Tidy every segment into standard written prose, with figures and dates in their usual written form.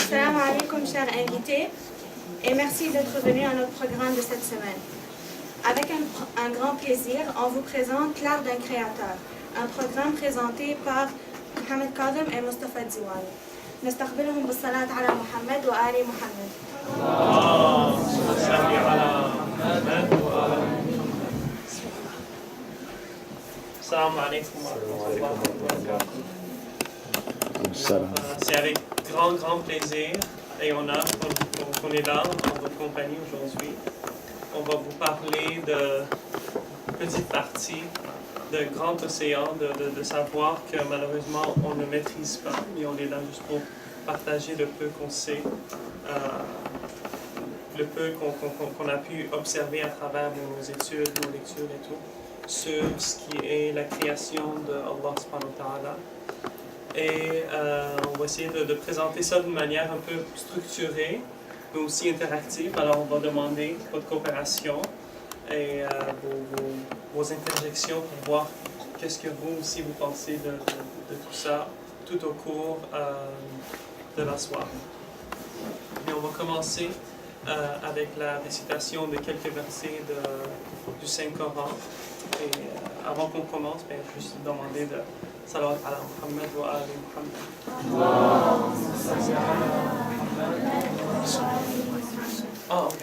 Salam alaikum, chers invités, et merci d'être venus à notre programme de cette semaine. Avec un grand plaisir, on vous présente L'Art d'un créateur, un programme présenté par Mohamed Kadem et Mustafa Diwan. نستقبلهم بالصلاة على محمد وآل محمد. Salam alaikum wa rahmatullahi. C'est avec grand plaisir et honneur qu'on est là en votre compagnie aujourd'hui. On va vous parler de petite partie de grand océan, de savoir que malheureusement on ne maîtrise pas, mais on est là juste pour partager le peu qu'on sait, le peu qu'on a pu observer à travers nos études, nos lectures et tout, sur ce qui est la création de Allah subhanahu wa ta'ala. Et on va essayer de présenter ça d'une manière un peu structurée, mais aussi interactive. Alors on va demander votre coopération et vos interjections pour voir qu'est-ce que vous aussi vous pensez de tout ça tout au cours de la soirée. Et on va commencer avec la récitation de quelques versets du Saint-Coran. Et avant qu'on commence, je vais juste demander de salawat ala Muhammad wa ali Muhammad. Ah, ok.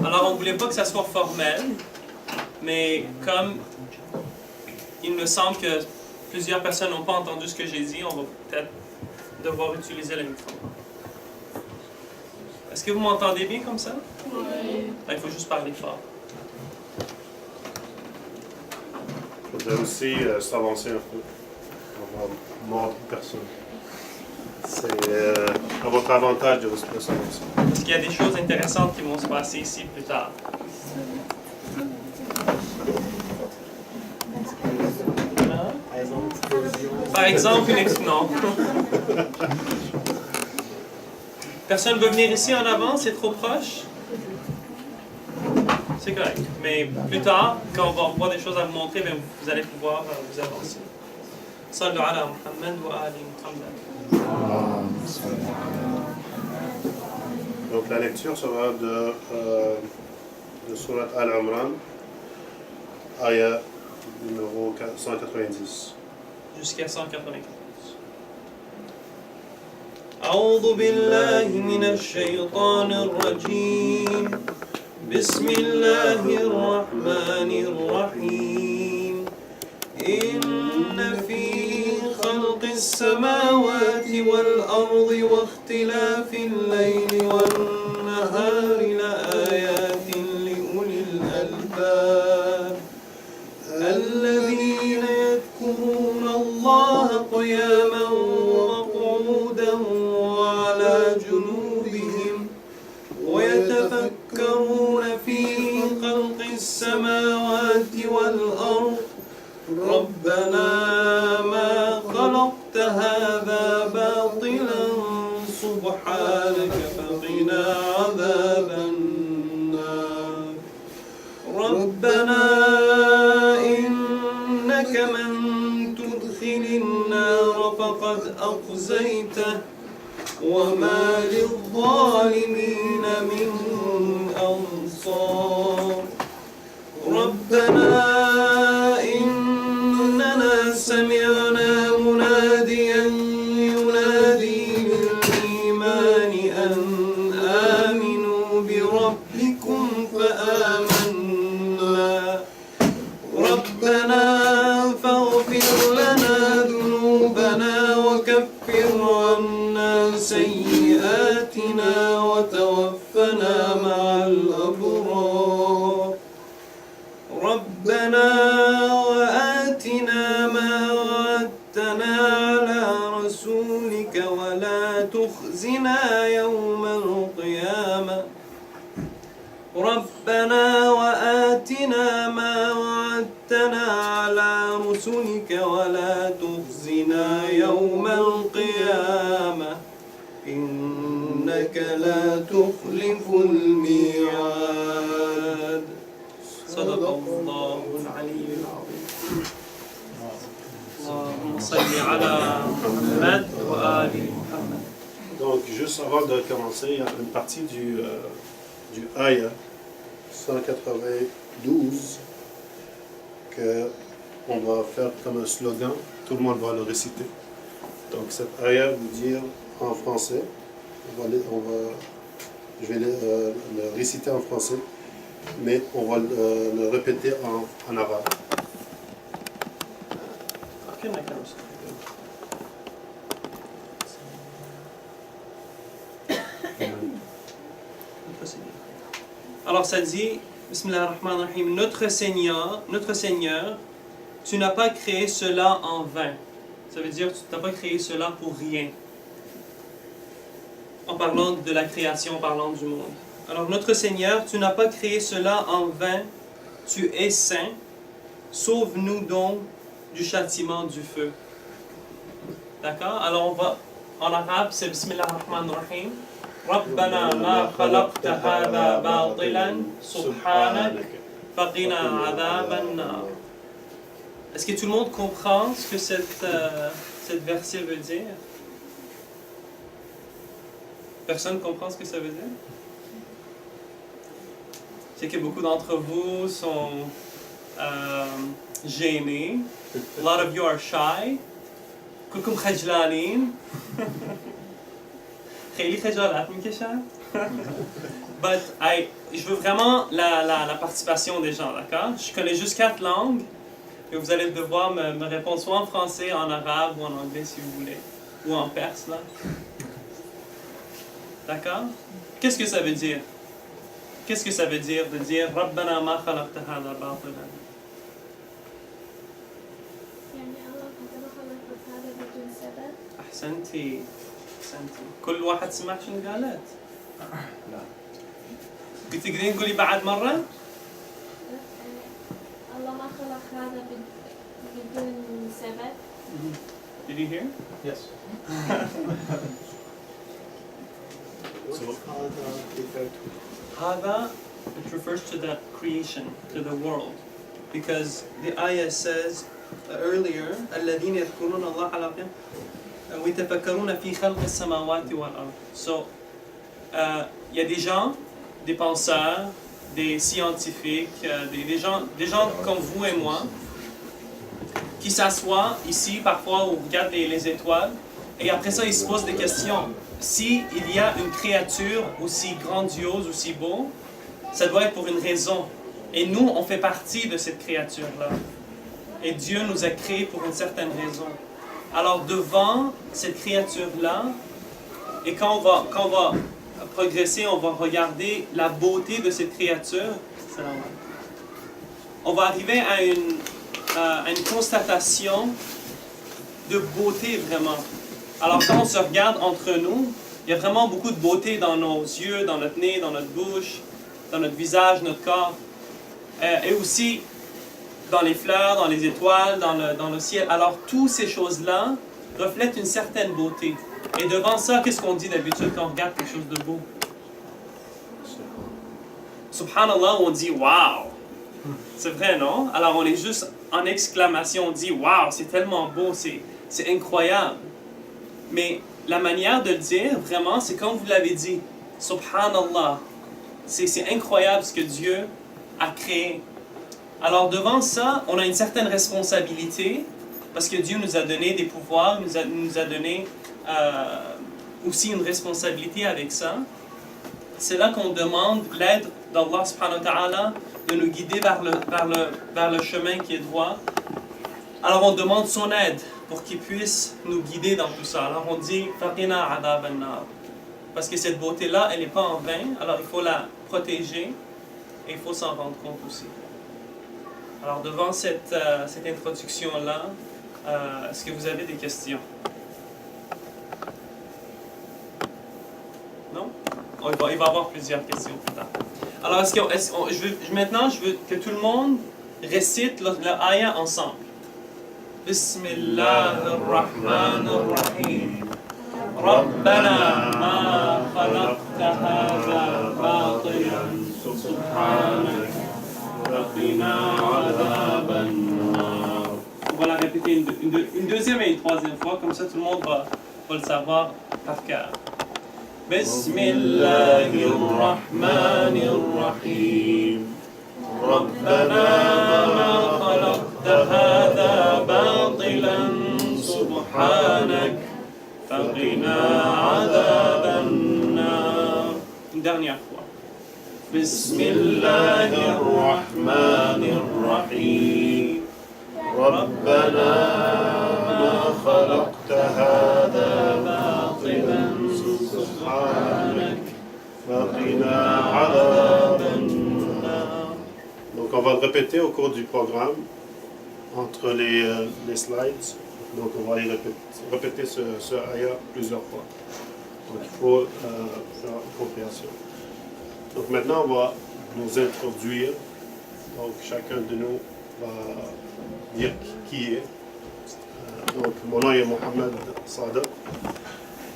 Alors, on ne voulait pas que ça soit formel, mais comme il me semble que plusieurs personnes n'ont pas entendu ce que j'ai dit, on va peut-être devoir utiliser le micro. Est-ce que vous m'entendez bien comme ça? Oui. Il faut juste parler fort. Il faudrait aussi s'avancer un peu. On va mordre personne. C'est à votre avantage de s'avancer. Parce qu'il y a des choses intéressantes qui vont se passer ici plus tard. Par exemple, une explosion. Personne ne veut venir ici en avant, c'est trop proche. C'est correct. Mais plus tard, quand on va avoir des choses à vous montrer, vous allez pouvoir vous avancer. Sallu ala Muhammad wa ali Muhammad. Donc la lecture sera de Surat Al-Imran, ayah numéro 190. Jusqu'à 194. أعوذ بالله من الشيطان الرجيم بسم الله الرحمن الرحيم إن في خلق السماوات والأرض واختلاف الليل والنهار لآيات لأولي الألباب الذين يذكرون الله قياما وقعودا وعلى جنوبهم ويتفكرون في خلق السماوات والأرض ربنا ما خلقت هذا باطلا سبحانك فقنا عذاب النار ربنا إنك من تدخل النار فقد أخزيته وما للظالمين من أنصار ربنا إننا سمعنا مناديا ينادي للإيمان أن آمنوا بربكم فآمنا ربنا فاغفر لنا ذنوبنا وكفر عنا سيئاتنا وتوفنا مع الأبرار ربنا وآتنا ما وعدتنا على رسولك ولا تخزنا يوم القيامة ربنا وآتنا ما وعدتنا على رسلك ولا تخزنا يوم القيامة إنك لا تخلف الميعاد صدق الله العلي العظيم. اللهم صل على محمد وآل محمد. Donc, juste avant de commencer, il y a une partie du Aya 192 qu'on va faire comme un slogan. Tout le monde va le réciter. Donc, cette Aya veut dire en français. Je vais le réciter en français, mais on va le répéter en arabe. Alors ça dit, Bismillah ar-Rahman ar-Rahim, notre Seigneur, tu n'as pas créé cela en vain. Ça veut dire, tu n'as pas créé cela pour rien. En parlant de la création, en parlant du monde. Alors notre Seigneur, tu n'as pas créé cela en vain, tu es saint, sauve-nous donc du châtiment du feu. D'accord? Alors on va, en arabe, c'est Bismillah ar-Rahman ar-Rahim. ربنا ما خلقت هذا باطلا سبحانك فقنا عذاب النار. Est-ce que tout le monde comprend ce que cette verset veut dire? Personne ne comprend ce que ça veut dire? Je sais que beaucoup d'entre vous sont gênés. A lot of you are shy. كلكم خجلانين. But je veux vraiment la participation des gens, d'accord? Je connais juste 4 langues et vous allez devoir me répondre soit en français, en arabe ou en anglais si vous voulez, ou en perse, là. D'accord? Qu'est-ce que ça veut dire? Qu'est-ce que ça veut dire de dire Rabbana ma khalaqta hadha batilan? أحسنتي. كل واحد سمع شنو قالت؟ لا. تقدرين تقولي بعد مرة؟ الله ما خلق هذا بدون سبب. Did you hear? Yes. هذا, it refers to the creation, to the world. Because the ayah says earlier, الذين يذكرون الله على قيام ويتفكرون في خلق السماوات والأرض. So, y a des gens, des penseurs, des scientifiques, des gens comme vous et moi, qui s'assoient ici parfois ou regardent les étoiles, et après ça ils se posent des questions. Si il y a une créature aussi grandiose, aussi beau, ça doit être pour une raison. Et nous, on fait partie de cette créature-là. Et Dieu nous a créés pour une certaine raison. Alors devant cette créature-là, et quand on va progresser, on va regarder la beauté de cette créature, on va arriver à une constatation de beauté vraiment. Alors quand on se regarde entre nous, il y a vraiment beaucoup de beauté dans nos yeux, dans notre nez, dans notre bouche, dans notre visage, notre corps, et aussi dans les fleurs, dans les étoiles, dans le ciel. Alors, toutes ces choses-là reflètent une certaine beauté. Et devant ça, qu'est-ce qu'on dit d'habitude quand on regarde quelque chose de beau? Subhanallah, on dit « Wow ». C'est vrai, non? Alors, on est juste en exclamation, on dit « Wow, c'est tellement beau, c'est incroyable ». Mais la manière de le dire, vraiment, c'est comme vous l'avez dit. Subhanallah. C'est incroyable ce que Dieu a créé. Alors devant ça, on a une certaine responsabilité parce que Dieu nous a donné des pouvoirs, nous a donné aussi une responsabilité avec ça. C'est là qu'on demande l'aide d'Allah subhanahu wa ta'ala de nous guider vers le chemin qui est droit. Alors on demande son aide pour qu'il puisse nous guider dans tout ça. Alors on dit « Faqina adab an-nar » parce que cette beauté-là, elle n'est pas en vain, alors il faut la protéger et il faut s'en rendre compte aussi. Alors devant cette introduction-là, est-ce que vous avez des questions? Non? Il va y avoir plusieurs questions plus tard. Alors maintenant, je veux que tout le monde récite le ayah ensemble. Bismillah ar-Rahman ar-Rahim. ربنا ما خلقت هذا باطلا سبحانك فقنا عذاب النار. On va la répéter une deuxième et une troisième fois, comme ça tout le monde va le savoir par cœur. بسم الله الرحمن الرحيم ربنا ما خلقت هذا باطلا سبحانك فقنا عذاب النار. Une dernière fois. بسم الله الرحمن الرحيم ربنا ما خلقت هذا باطلا سبحانك فقنا عذاب النار. Donc on va le répéter au cours du programme, entre les slides. Donc on va y répéter ce ayah plusieurs fois. Donc il faut faire compréhension. Donc maintenant on va nous introduire. Donc chacun de nous va dire qui est. Donc mon nom est Mohamed Sadak,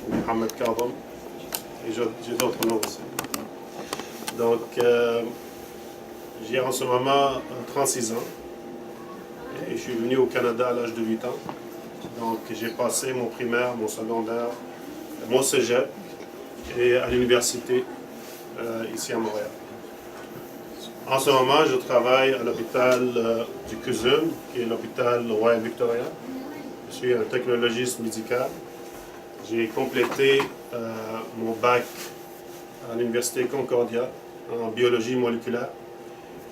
Mohamed Kadam, et j'ai d'autres noms aussi. Donc j'ai en ce moment 36 ans et je suis venu au Canada à l'âge de 8 ans. Donc j'ai passé mon primaire, mon secondaire, mon cégep et à l'université ici à Montréal. En ce moment, je travaille à l'hôpital du CUSUM, qui est l'hôpital Royal Victoria. Je suis un technologiste médical. J'ai complété mon bac à l'université Concordia en biologie moléculaire.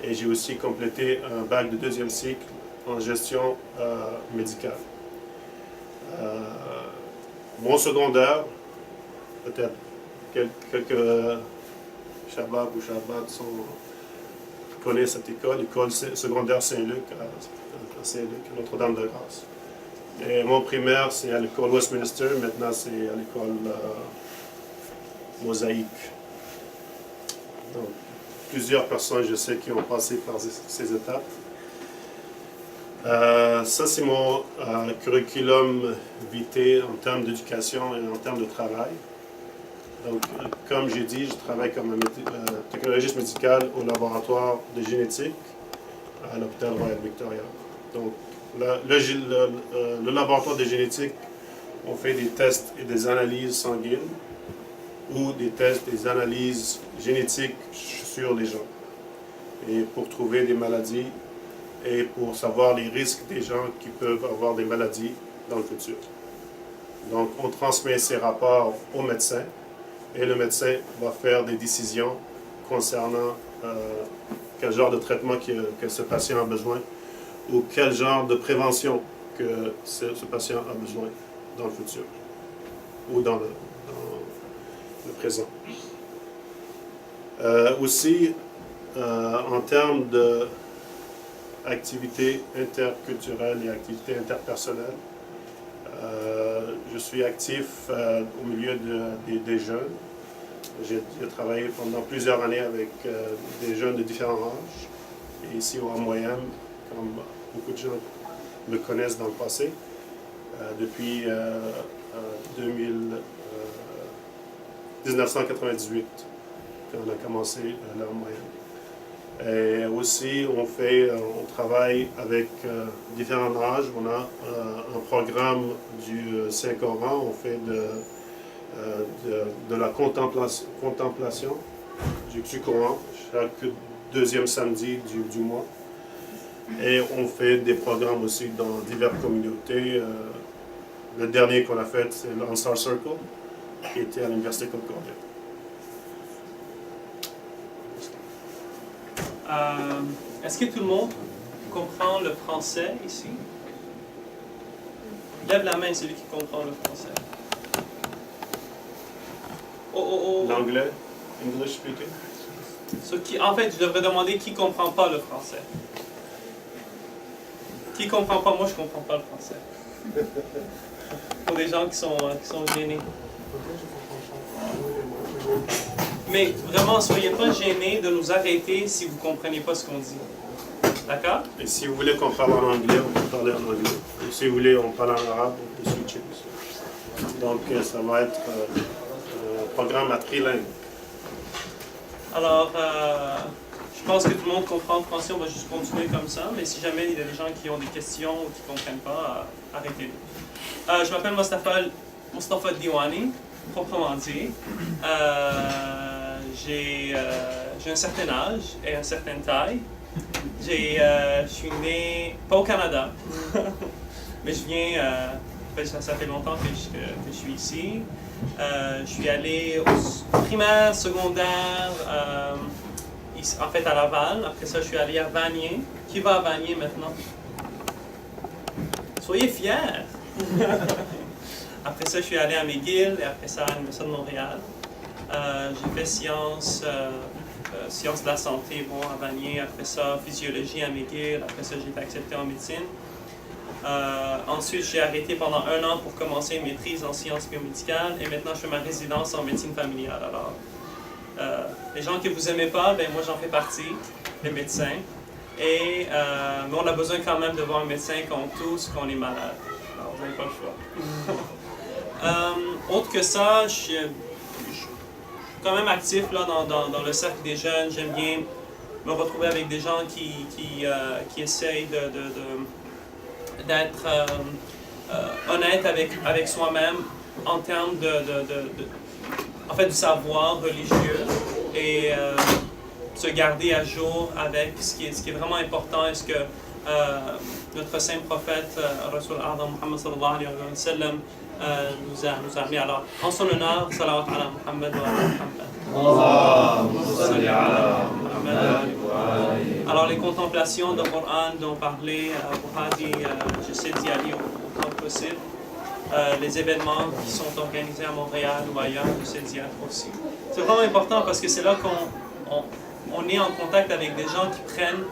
Et j'ai aussi complété un bac de deuxième cycle en gestion médicale. Mon secondaire, peut-être quelques Shabab ou Shabbat connaissent cette école secondaire Saint-Luc, à Saint-Luc, Notre-Dame-de-Grâce. Et mon primaire, c'est à l'école Westminster, maintenant c'est à l'école Mosaïque. Donc, plusieurs personnes, je sais, qui ont passé par ces étapes. Ça, c'est mon curriculum vitae en termes d'éducation et en termes de travail. Donc, comme j'ai dit, je travaille comme un technologiste médical au laboratoire de génétique à l'hôpital Royal Victoria. Donc, le laboratoire de génétique, on fait des tests et des analyses sanguines ou des tests et des analyses génétiques sur les gens. Et pour trouver des maladies et pour savoir les risques des gens qui peuvent avoir des maladies dans le futur. Donc, on transmet ces rapports au médecin et le médecin va faire des décisions concernant quel genre de traitement que ce patient a besoin ou quel genre de prévention que ce patient a besoin dans le futur ou dans le présent. Aussi, en termes d'activités interculturelles et activités interpersonnelles, je suis actif au milieu des jeunes. J'ai travaillé pendant plusieurs années avec des jeunes de différents âges. Et ici au Moyen, comme beaucoup de gens me connaissent dans le passé, depuis 1998, quand on a commencé là au Moyen. Et aussi, on travaille avec différents âges. On a un programme du Saint-Coran. On fait de la contemplation du Coran chaque deuxième samedi du mois. Et on fait des programmes aussi dans diverses communautés. Le dernier qu'on a fait, c'est l'Ansar Circle, qui était à l'Université Concordia. Est-ce que tout le monde comprend le français ici? Lève la main celui qui comprend le français. L'anglais, English speaking. En fait, je devrais demander qui comprend pas le français. Qui comprend pas? Moi, je comprends pas le français. Pour des gens qui sont gênés. Mais vraiment, soyez pas gênés de nous arrêter si vous ne comprenez pas ce qu'on dit. D'accord? Et si vous voulez qu'on parle en anglais, on peut parler en anglais. Et si vous voulez on parle en arabe, on peut switcher. Donc ça va être programme à trilingue. Alors, je pense que tout le monde comprend le français, on va juste continuer comme ça, mais si jamais il y a des gens qui ont des questions ou qui ne comprennent pas, arrêtez-le. Je m'appelle Mustafa Diwani, proprement dit. J'ai un certain âge et une certaine taille. Je suis né, pas au Canada, mais je viens, ça fait longtemps que je suis ici. Je suis allé au primaire, secondaire, en fait à Laval. Après ça, je suis allé à Vanier. Qui va à Vanier maintenant? Soyez fiers! Après ça, je suis allé à McGill et après ça à l'Université de Montréal. J'ai fait sciences de la santé, bon, à Vanier. Après ça, physiologie à McGill. Après ça, j'ai été accepté en médecine. Ensuite, j'ai arrêté pendant 1 an pour commencer une maîtrise en sciences biomédicales et maintenant je fais ma résidence en médecine familiale. Alors, les gens que vous n'aimez pas, ben moi j'en fais partie, les médecins. Mais on a besoin quand même de voir un médecin quand on est malade. Alors, vous n'avez pas le choix. Autre que ça, je suis quand même actif là, dans le cercle des jeunes. J'aime bien me retrouver avec des gens qui essayent d'être honnête avec soi-même en termes en fait, du savoir religieux et se garder à jour avec ce qui est vraiment important et ce que notre saint prophète Rasul A'zam Muhammad sallallahu alayhi wa sallam nous a amené. Alors, en son honneur, salawat ala Muhammad wa ala Muhammad. Alors, les contemplations de Coran dont parlait Buhari, j'essaie d'y aller au temps possible. Les événements qui sont organisés à Montréal ou ailleurs, j'essaie d'y être aussi. C'est vraiment important parce que c'est là qu'on est en contact avec des gens qui prennent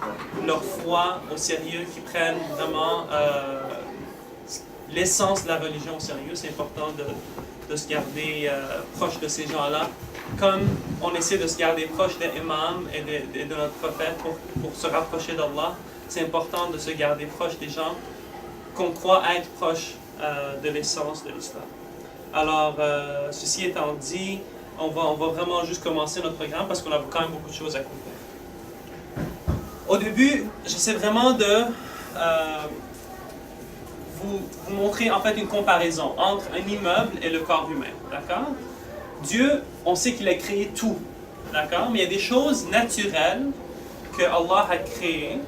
leur foi au sérieux, qui prennent vraiment l'essence de la religion au sérieux. C'est important de se garder proche de ces gens-là, comme on essaie de se garder proche des imams et de notre prophète pour se rapprocher d'Allah. C'est important de se garder proche des gens qu'on croit être proches de l'essence de l'islam. Alors, ceci étant dit, on va vraiment juste commencer notre programme parce qu'on a quand même beaucoup de choses à couvrir. Au début, j'essaie vraiment de vous montrer en fait une comparaison entre un immeuble et le corps humain, d'accord? Dieu, on sait qu'il a créé tout, d'accord? Mais il y a des choses naturelles que Allah a créées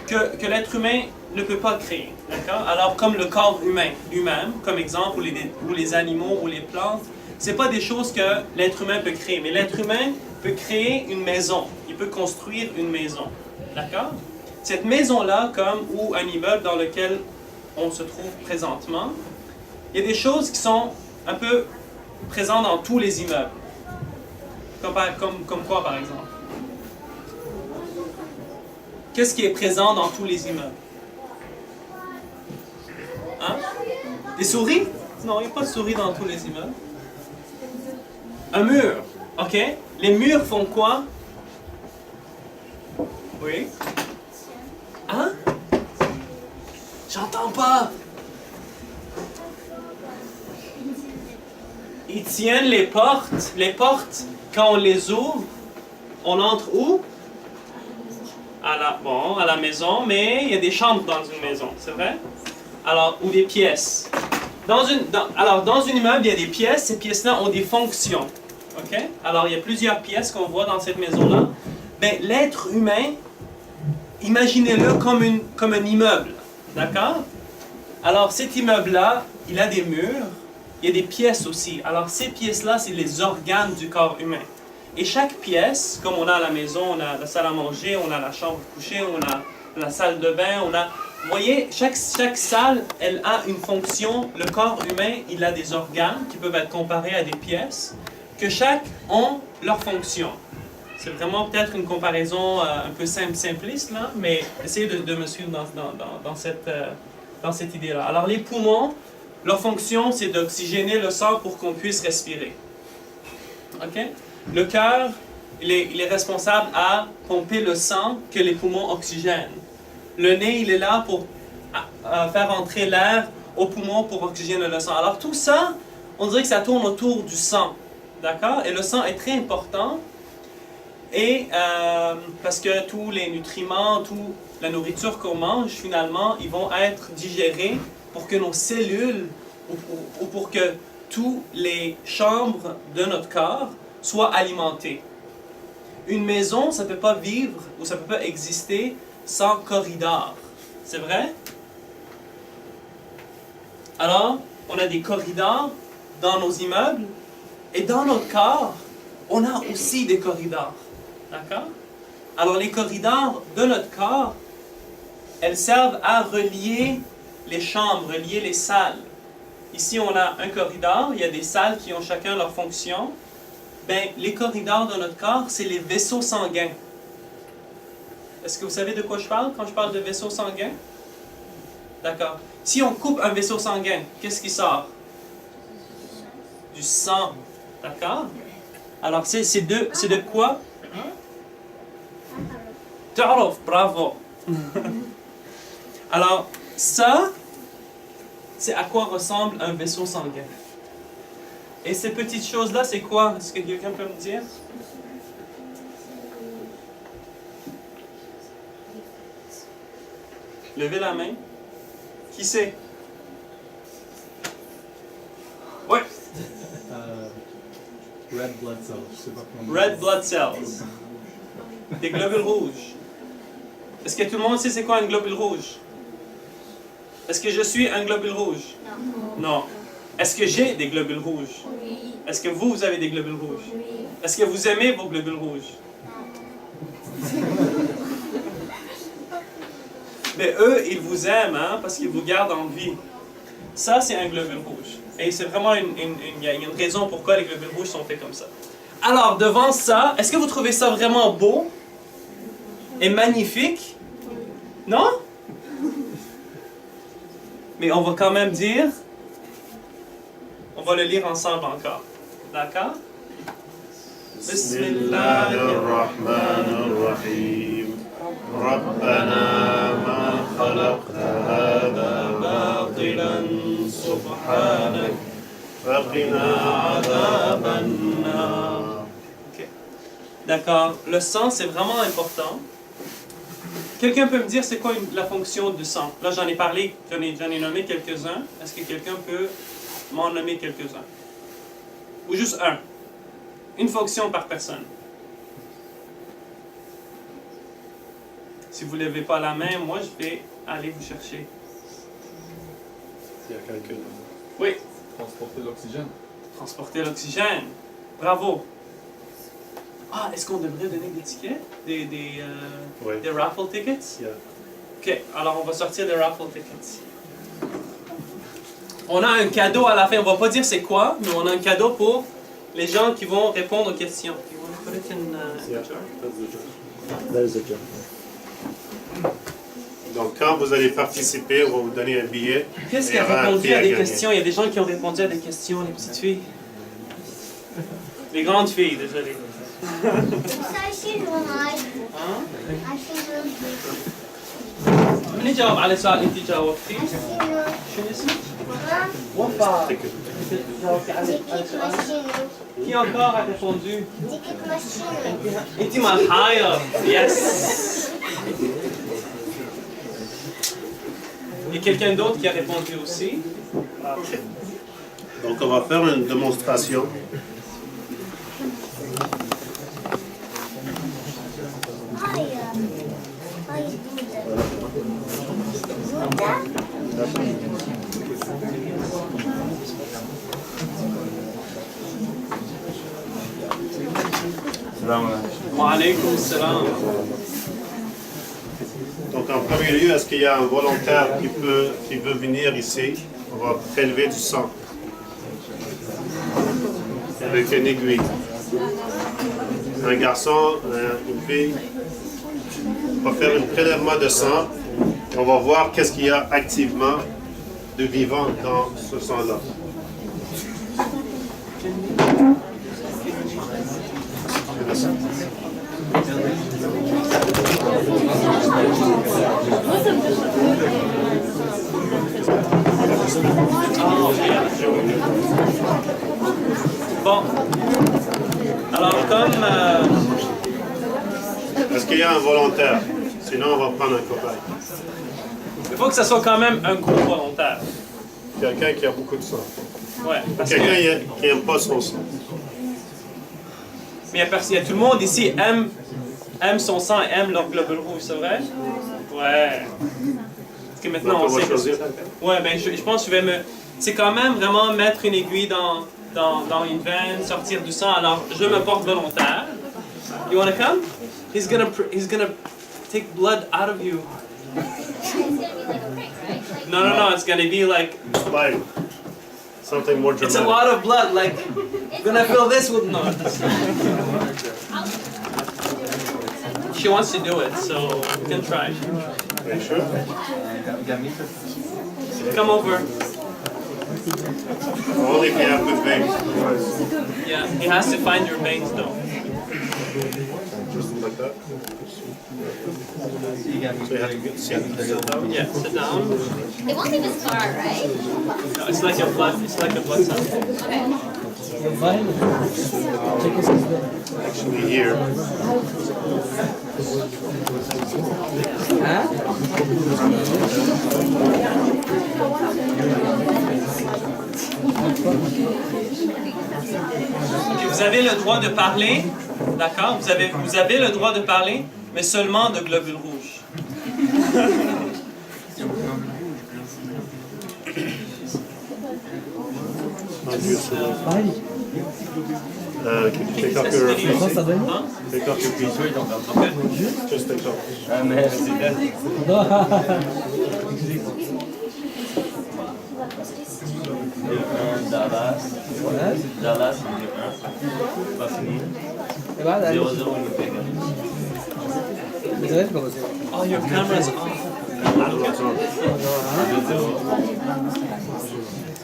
que l'être humain ne peut pas créer, d'accord? Alors, comme le corps humain lui-même, comme exemple, ou les animaux ou les plantes, c'est pas des choses que l'être humain peut créer, mais l'être humain peut créer une maison, il peut construire une maison, d'accord? Cette maison-là, ou un immeuble dans lequel on se trouve présentement, il y a des choses qui sont un peu présentes dans tous les immeubles. Comme quoi, par exemple? Qu'est-ce qui est présent dans tous les immeubles? Hein? Des souris? Non, il n'y a pas de souris dans tous les immeubles. Un mur, ok? Les murs font quoi? Oui? Hein? J'entends pas! Ils tiennent les portes. Les portes, quand on les ouvre, on entre où? À la maison, mais il y a des chambres dans une maison, c'est vrai? Alors, ou des pièces. Dans une immeuble, il y a des pièces. Ces pièces-là ont des fonctions. OK? Alors, il y a plusieurs pièces qu'on voit dans cette maison-là. Ben, l'être humain, imaginez-le comme un immeuble. D'accord? Alors, cet immeuble-là, il a des murs. Il y a des pièces aussi. Alors, ces pièces-là, c'est les organes du corps humain. Et chaque pièce, comme on a à la maison, on a la salle à manger, on a la chambre de coucher, on a la salle de bain, vous voyez, chaque salle, elle a une fonction. Le corps humain, il a des organes qui peuvent être comparés à des pièces, que chaque ont leur fonction. C'est vraiment peut-être une comparaison un peu simpliste, là, mais essayez de me suivre dans cette idée-là. Alors, les poumons, leur fonction, c'est d'oxygéner le sang pour qu'on puisse respirer. OK? Le cœur, il est responsable à pomper le sang que les poumons oxygènent. Le nez, il est là pour faire entrer l'air aux poumons pour oxygéner le sang. Alors tout ça, on dirait que ça tourne autour du sang. D'accord? Et le sang est très important. Et parce que tous les nutriments, toute la nourriture qu'on mange, finalement, ils vont être digérés pour que nos cellules, ou pour que toutes les chambres de notre corps soient alimentées. Une maison, ça ne peut pas vivre ou ça ne peut pas exister sans corridor. C'est vrai? Alors, on a des corridors dans nos immeubles et dans notre corps, on a aussi des corridors. D'accord? Alors, les corridors de notre corps, elles servent à relier les chambres, relier les salles. Ici, on a un corridor, il y a des salles qui ont chacun leur fonction. Ben, les corridors de notre corps, c'est les vaisseaux sanguins. Est-ce que vous savez de quoi je parle quand je parle de vaisseaux sanguins? D'accord. Si on coupe un vaisseau sanguin, qu'est-ce qui sort? Du sang. D'accord? Alors, c'est de quoi? Ta'aruf, bravo. Alors, ça, c'est à quoi ressemble un vaisseau sanguin. Et ces petites choses-là, c'est quoi? Est-ce que quelqu'un peut me dire? Levez la main. Qui c'est? Ouais. Red blood cells, je sais pas comment. Red blood cells. Des globules rouges. Est-ce que tout le monde sait c'est quoi un globule rouge? Est-ce que je suis un globule rouge? Non. Est-ce que j'ai des globules rouges? Oui. Est-ce que vous avez des globules rouges? Oui. Est-ce que vous aimez vos globules rouges? Mais eux, ils vous aiment, hein, parce qu'ils vous gardent en vie. Ça, c'est un globule rouge. Et c'est vraiment il y a une raison pourquoi les globules rouges sont faits comme ça. Alors, devant ça, est-ce que vous trouvez ça vraiment beau et magnifique? Non? Mais on va quand même dire, on va le lire ensemble encore. D'accord? Bismillahirrahmanirrahim. ربنا ما خلقت هذا باطلا سبحانك فقنا عذاب النار. Ok. D'accord. Le sang, c'est vraiment important. Quelqu'un peut me dire c'est quoi la fonction du sang? Là, j'en ai parlé, j'en ai nommé quelques-uns. Est-ce que quelqu'un peut m'en nommer quelques-uns? Ou juste un? Une fonction par personne. Si vous ne levez pas la main, moi, je vais aller vous chercher. S'il y a quelqu'un. Oui. Transporter l'oxygène. Transporter l'oxygène. Bravo. Ah, est-ce qu'on devrait donner des tickets? Des raffle tickets? Yeah. Ok, alors on va sortir des raffle tickets. On a un cadeau à la fin. On va pas dire c'est quoi, mais on a un cadeau pour les gens qui vont répondre aux questions. You want to put it in, Yeah, the jar? that is a jar. Donc, quand vous allez participer, on va vous donner un billet. Qu'est-ce et qui a il y aura un répondu prix à des gagner. questions? Il y a des gens qui ont répondu à des questions, les petites filles. Les grandes filles, désolé. من يجاوب على سؤال انت جاوبتي؟ شنو اسمك؟ وفاء. جاوبتي على سؤال؟ Qui encore a répondu? انت مع الحاير. Yes. Et quelqu'un d'autre qui a répondu aussi? Donc, on va faire une démonstration. Wa alaykoum salam. Donc, en premier lieu, est-ce qu'il y a un volontaire qui peut venir ici? On va prélever du sang avec une aiguille. Un garçon, une fille. On va faire un prélèvement de sang et on va voir qu'est-ce qu'il y a activement de vivant dans ce sang-là. Bon. comme... Est-ce qu'il y a un volontaire? Sinon, on va prendre un cobaye. il faut que ça soit quand même un groupe volontaire. Quelqu'un qui a beaucoup de sang. Ouais, parce que Quelqu'un qui n'aime pas son sang. mais il y a tout le monde ici aime son sang, aime leur globule rouge, c'est vrai? Ouais. Parce que maintenant, Donc, on on va sait que choisir. ouais, ben je pense que je vais me... C'est quand même vraiment mettre une aiguille dans une veine, sortir du sang. Alors, je me porte volontaire. You wanna come? He's gonna take blood out of you. No, it's gonna be like... Like, something more It's a dramatic. lot of blood, like... Gonna fill this with... No. She wants to do it, so we can try. Are you sure? Come over. Only if you have good veins. Yeah, he has to find your veins though. Just like that. So you have to sit down. Yeah, sit down. It won't even scar, right? No, it's like a blood cell. Actually here. Ok, vous avez le droit de parler, d'accord? Vous avez le droit de parler, mais seulement de globules rouges. Take off your piece. Hein? Take off your piece. Ok. Just take off. Dallas, pas fini. 0-0 Oh, your camera's off.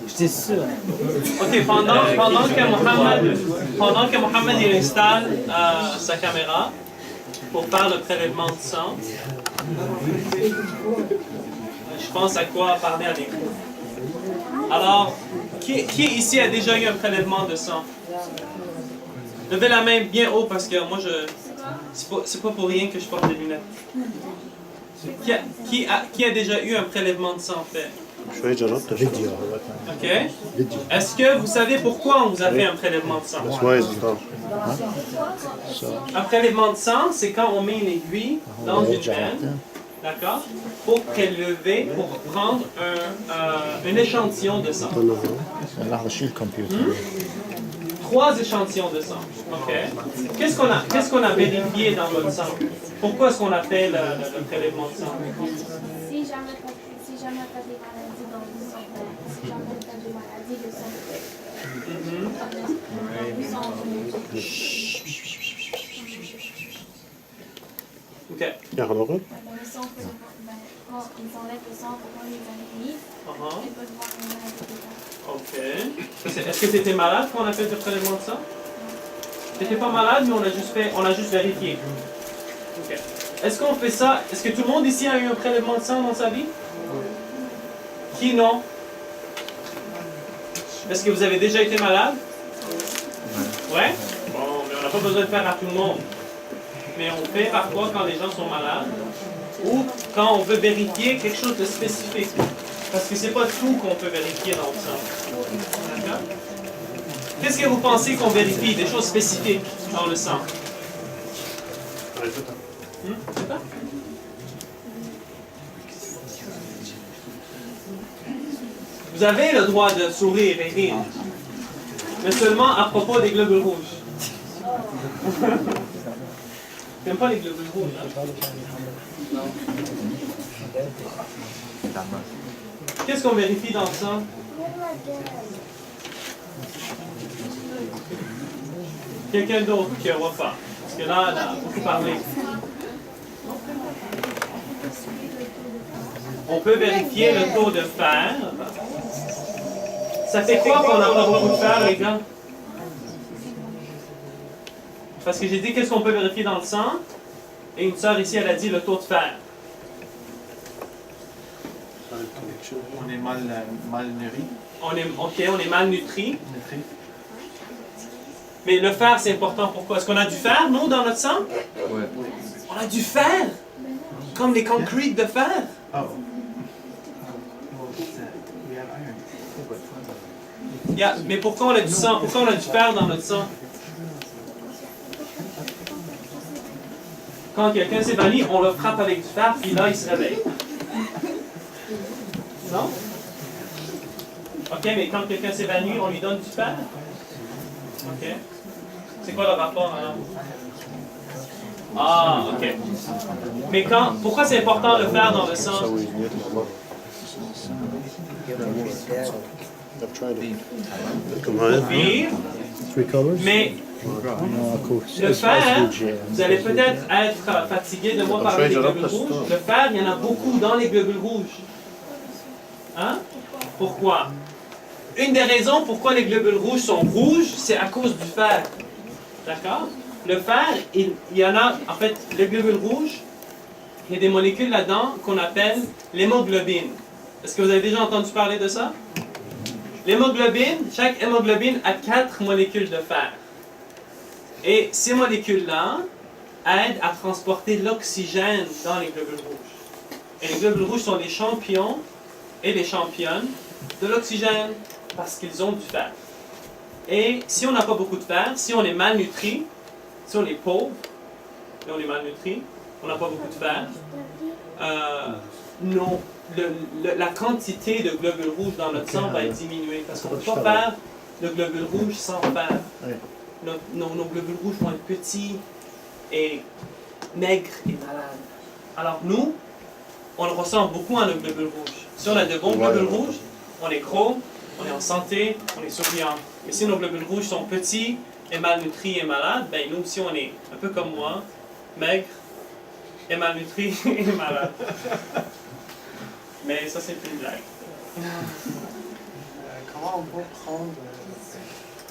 J'étais sûr. Ok, pendant que Mohamed il installe sa caméra pour faire le prélèvement de sang, je pense à quoi parler avec vous. Alors, qui ici a déjà eu un prélèvement de sang? Levez la main bien haut parce que moi c'est pas pour rien que je porte des lunettes. Qui a déjà eu un prélèvement de sang fait? شوي جربت فيديو Ok. Est-ce que vous savez pourquoi on vous a fait un prélèvement de sang? بس وايد صار. Un prélèvement de sang, c'est quand on met une aiguille dans une veine, d'accord, pour prélever, pour prendre un échantillon de sang. لحظة شيل الكمبيوتر. 3 échantillons de sang. Ok. Qu'est-ce qu'on a vérifié dans votre sang? Pourquoi est-ce qu'on a fait le prélèvement de sang? Si jamais t'as des maladies dans le sang, si jamais t'as des maladies, le sang Ok. ياخذ le sang peut, quand ils enlèvent le sang pour les analyses, ils peuvent voir une maladie déjà. Ok. Est-ce que tu étais malade quand on a fait le prélèvement de sang? Tu n'étais pas malade, mais on a juste vérifié. Ok. Est-ce qu'on fait ça? Est-ce que tout le monde ici a eu un prélèvement de sang dans sa vie? Qui non? Est-ce que vous avez déjà été malade? Ouais? Bon, mais on n'a pas besoin de faire à tout le monde. Mais on fait parfois quand les gens sont malades ou quand on veut vérifier quelque chose de spécifique. Parce que c'est pas tout qu'on peut vérifier dans le sang. D'accord? Qu'est-ce que vous pensez qu'on vérifie? Des choses spécifiques dans le sang. C'est ça? Vous avez le droit de sourire et rire, mais seulement à propos des globules rouges. J'aime pas les globules rouges. Hein? Qu'est-ce qu'on vérifie dans le sang? Quelqu'un d'autre qui aura pas. Parce que là, on a beaucoup parlé. On peut vérifier le taux de fer. Ça fait quoi qu'on n'a pas beaucoup de fer, les gars? Parce que j'ai dit qu'est-ce qu'on peut vérifier dans le sang. Et une sœur ici, elle a dit le taux de fer. On est mal nourri. On est malnutri. Mais le fer, c'est important. Pourquoi? Est-ce qu'on a du fer, nous, dans notre sang? Ouais. On a du fer! Comme les concrètes de fer. Yeah, mais pourquoi on a du sang? Pourquoi on a du fer dans notre sang? Quand quelqu'un s'évanouit, on le frappe avec du fer, puis là, il se réveille. Non? Ok, mais quand quelqu'un s'évanouit, on lui donne du fer? Ok. C'est quoi le rapport, alors? Ah, ok. Mais pourquoi c'est important le fer dans le sang? Pour vivre, mais le fer, vous allez peut-être être fatigué de moi parler des globules rouges. Le fer, il y en a beaucoup dans les globules rouges. Hein? Pourquoi? Une des raisons pourquoi les globules rouges sont rouges, c'est à cause du fer. D'accord? Le fer, il y en a, en fait, les globules rouges, il y a des molécules là-dedans qu'on appelle l'hémoglobine. Est-ce que vous avez déjà entendu parler de ça? L'hémoglobine, chaque hémoglobine a 4 molécules de fer. Et ces molécules-là aident à transporter l'oxygène dans les globules rouges. Et les globules rouges sont les champions et les championnes de l'oxygène parce qu'ils ont du fer. Et si on n'a pas beaucoup de fer, si on est malnutri, si on est pauvre et on est malnutri, on n'a pas beaucoup de fer, la quantité de globules rouges dans notre sang va être diminuée parce qu'on ne peut pas faire de globules rouges sans fer. Nos globules rouges vont être petits et maigres et malades. Alors nous, on le ressent beaucoup en nos globules rouges. Si on a de bons globules rouges, on est gros, on est en santé, on est souriant. Mais si nos globules rouges sont petits et malnutris et malades, ben nous aussi on est un peu comme moi, maigre et malnutri et malade. Mais ça c'est une blague.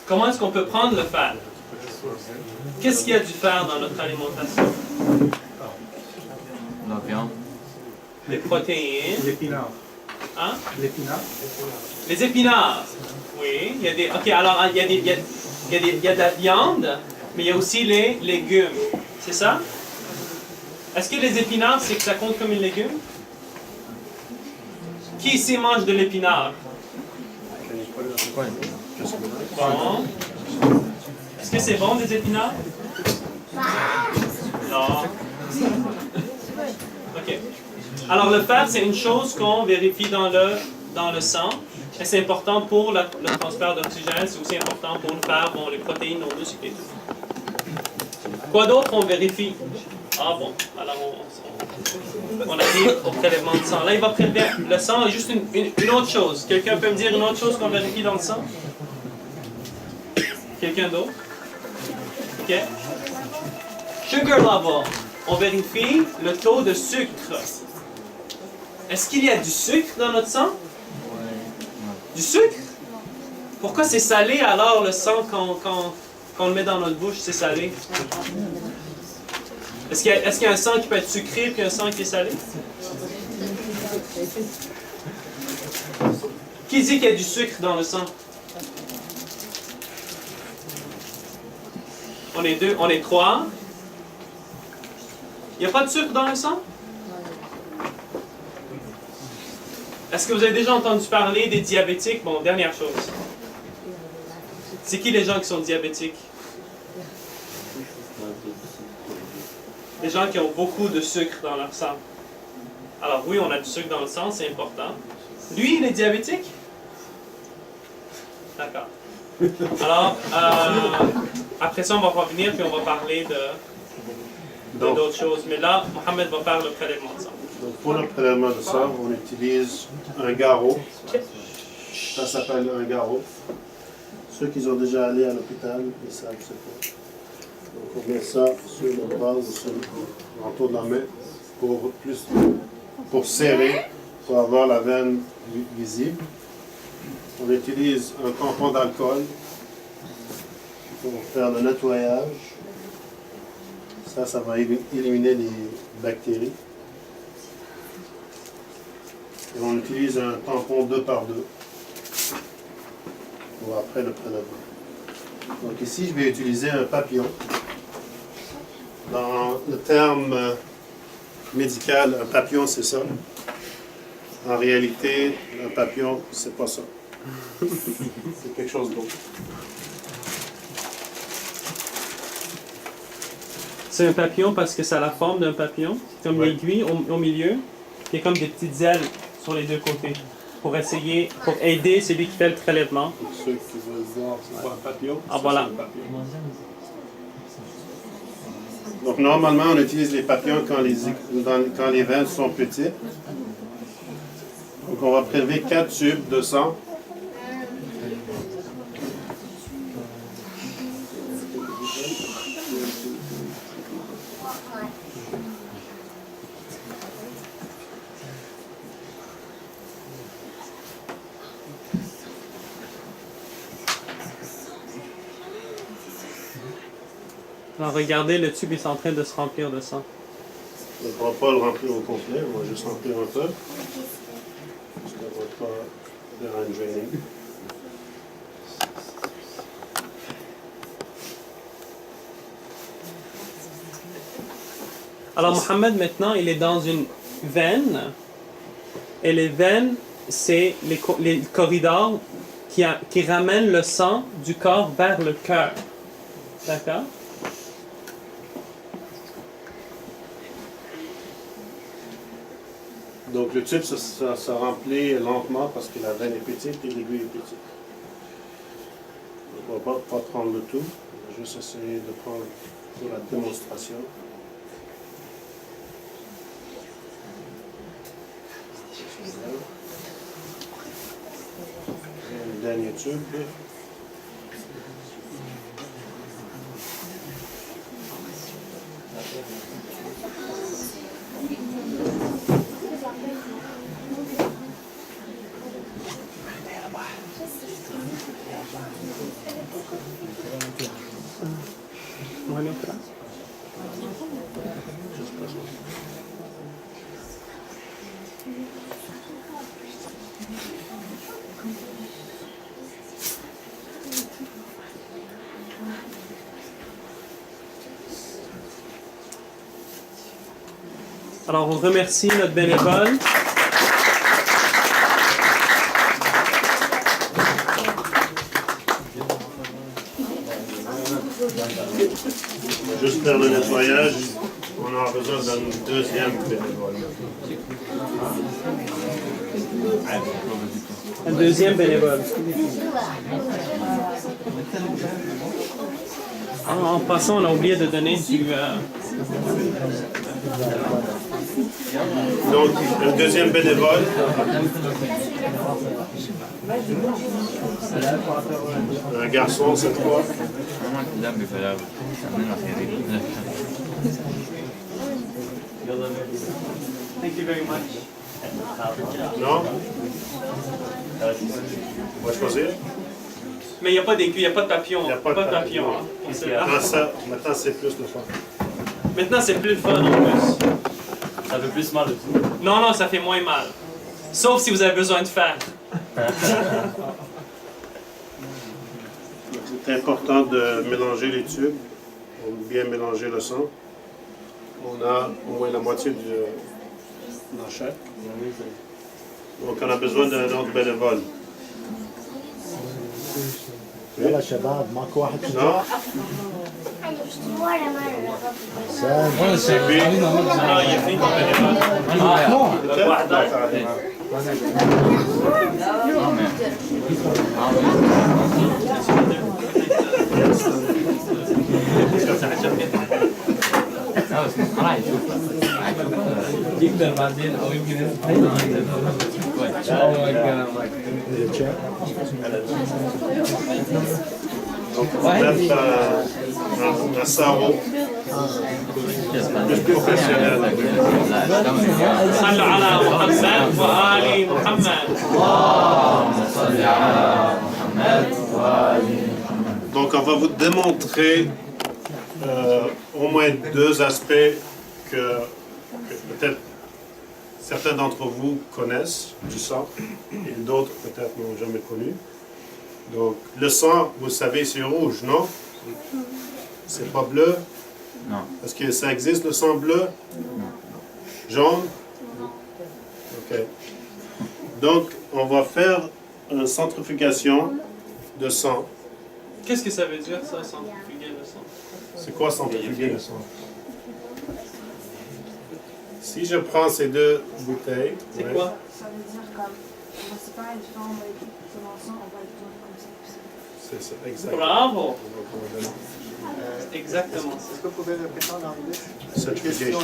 Comment est-ce qu'on peut prendre le fer? Qu'est-ce qu'il y a du fer dans notre alimentation? La viande. Les protéines. L'épinard. Hein? L'épinard. Les épinards. Oui, il y a des. Ok, alors il y a de la viande, mais il y a aussi les légumes. C'est ça? Est-ce que les épinards, c'est que ça compte comme un légume? Qui ici mange de l'épinard? Bon. Est-ce que c'est bon des épinards? Non. Ok. Alors le fer, c'est une chose qu'on vérifie dans le sang. Et c'est important pour le transfert d'oxygène. C'est aussi important pour le fer, bon, les protéines, nos muscles et tout. Quoi d'autre on vérifie? Ah bon, alors on arrive au prélèvement de sang. Là, il va prélever le sang est juste une autre chose. Quelqu'un peut me dire une autre chose qu'on vérifie dans le sang? Quelqu'un d'autre? Ok. Sugar level. On vérifie le taux de sucre. Est-ce qu'il y a du sucre dans notre sang? Du sucre? Pourquoi c'est salé alors le sang quand on le met dans notre bouche, c'est salé? Est-ce qu'il y a un sang qui peut être sucré puis un sang qui est salé? Qui dit qu'il y a du sucre dans le sang? On est 2, on est 3. Il n'y a pas de sucre dans le sang? Est-ce que vous avez déjà entendu parler des diabétiques? Bon, dernière chose. C'est qui les gens qui sont diabétiques? Les gens qui ont beaucoup de sucre dans leur sang. Alors oui, on a du sucre dans le sang, c'est important. Lui, il est diabétique? D'accord. Alors, après ça, on va revenir puis on va parler d'autres choses. Mais là, Mohamed va faire le prélèvement de sang. Donc pour le prélèvement de sang, on utilise un garrot. Ça s'appelle un garrot. Ceux qui sont déjà allés à l'hôpital, ils savent ce que c'est. Donc on met ça sur le bras ou sur l'entour de la main pour serrer, pour avoir la veine visible. On utilise un tampon d'alcool pour faire le nettoyage. Ça va éliminer les bactéries. Et on utilise un tampon 2x2 pour après le prélèvement. Donc ici, je vais utiliser un papillon. Dans le terme médical, un papillon, c'est ça. En réalité, un papillon, c'est pas ça. C'est quelque chose d'autre. C'est un papillon parce que ça a la forme d'un papillon. C'est comme l'aiguille au milieu. Il y a comme des petites ailes sur les deux côtés. Pour aider celui qui fait le prélèvement. Pour ceux qui veulent voir, c'est pas un papillon. Ah, voilà. C'est un papillon. Donc normalement, on utilise les papillons quand les veines sont petites. Donc on va prélever 4 tubes de sang. Alors regardez, le tube est en train de se remplir de sang. Donc on ne va pas le remplir au complet, on va juste remplir un peu. Parce qu'on ne va pas faire un draining. Alors Mohamed, maintenant, il est dans une veine. Et les veines, c'est les corridors qui ramènent le sang du corps vers le cœur. D'accord? Donc le tube, ça remplit lentement parce que la veine est petite et l'aiguille est petite. Donc on ne va pas prendre le tout, on va juste essayer de prendre pour la démonstration. Et le dernier tube. Alors, on remercie notre bénévole. On va juste faire le nettoyage. On aura besoin d'un deuxième bénévole. Un deuxième bénévole. En passant, on a oublié de donner du... Donc, un deuxième bénévole. Un garçon, cette fois. Thank you very much. Non? On va choisir. Mais il n'y a pas d'aiguille, il n'y a pas de papillon. Il n'y a pas de papillon. Hein. Maintenant, c'est plus le fun. Maintenant, c'est plus le fun en plus. Ça fait plus mal aussi. Non, non, ça fait moins mal. Sauf si vous avez besoin de fer. C'est important de mélanger les tubes, pour bien mélanger le sang. On a au moins la moitié dans chaque. Donc on a besoin d'un autre bénévole. يلا شباب ماكو واحد Non? شجاع سام C'est lui. Alors, il y a fait ton bénévole. يقدر بعدين او يمكن Donc on va mettre un sarreau plus professionnel. صلوا على محمد وآل محمد. Donc on va vous démontrer au moins deux aspects que peut-être certains d'entre vous connaissent du sang et d'autres peut-être n'ont jamais connu. Donc, le sang, vous savez, c'est rouge, non? C'est pas bleu? Non. Est-ce que ça existe, le sang bleu? Non. Jaune? OK. Donc, on va faire une centrifugation de sang. Qu'est-ce que ça veut dire, ça, centrifuger le sang? C'est quoi centrifuger le sang? Si je prends ces deux bouteilles, C'est ouais, quoi? Ça veut dire comme, on va séparer les différents molécules qui commencent, on va les tourner comme ça. c'est ça, exactement. Bravo! Donc, on va donner Exactement. Est-ce que vous pouvez répéter en anglais? centrifugation.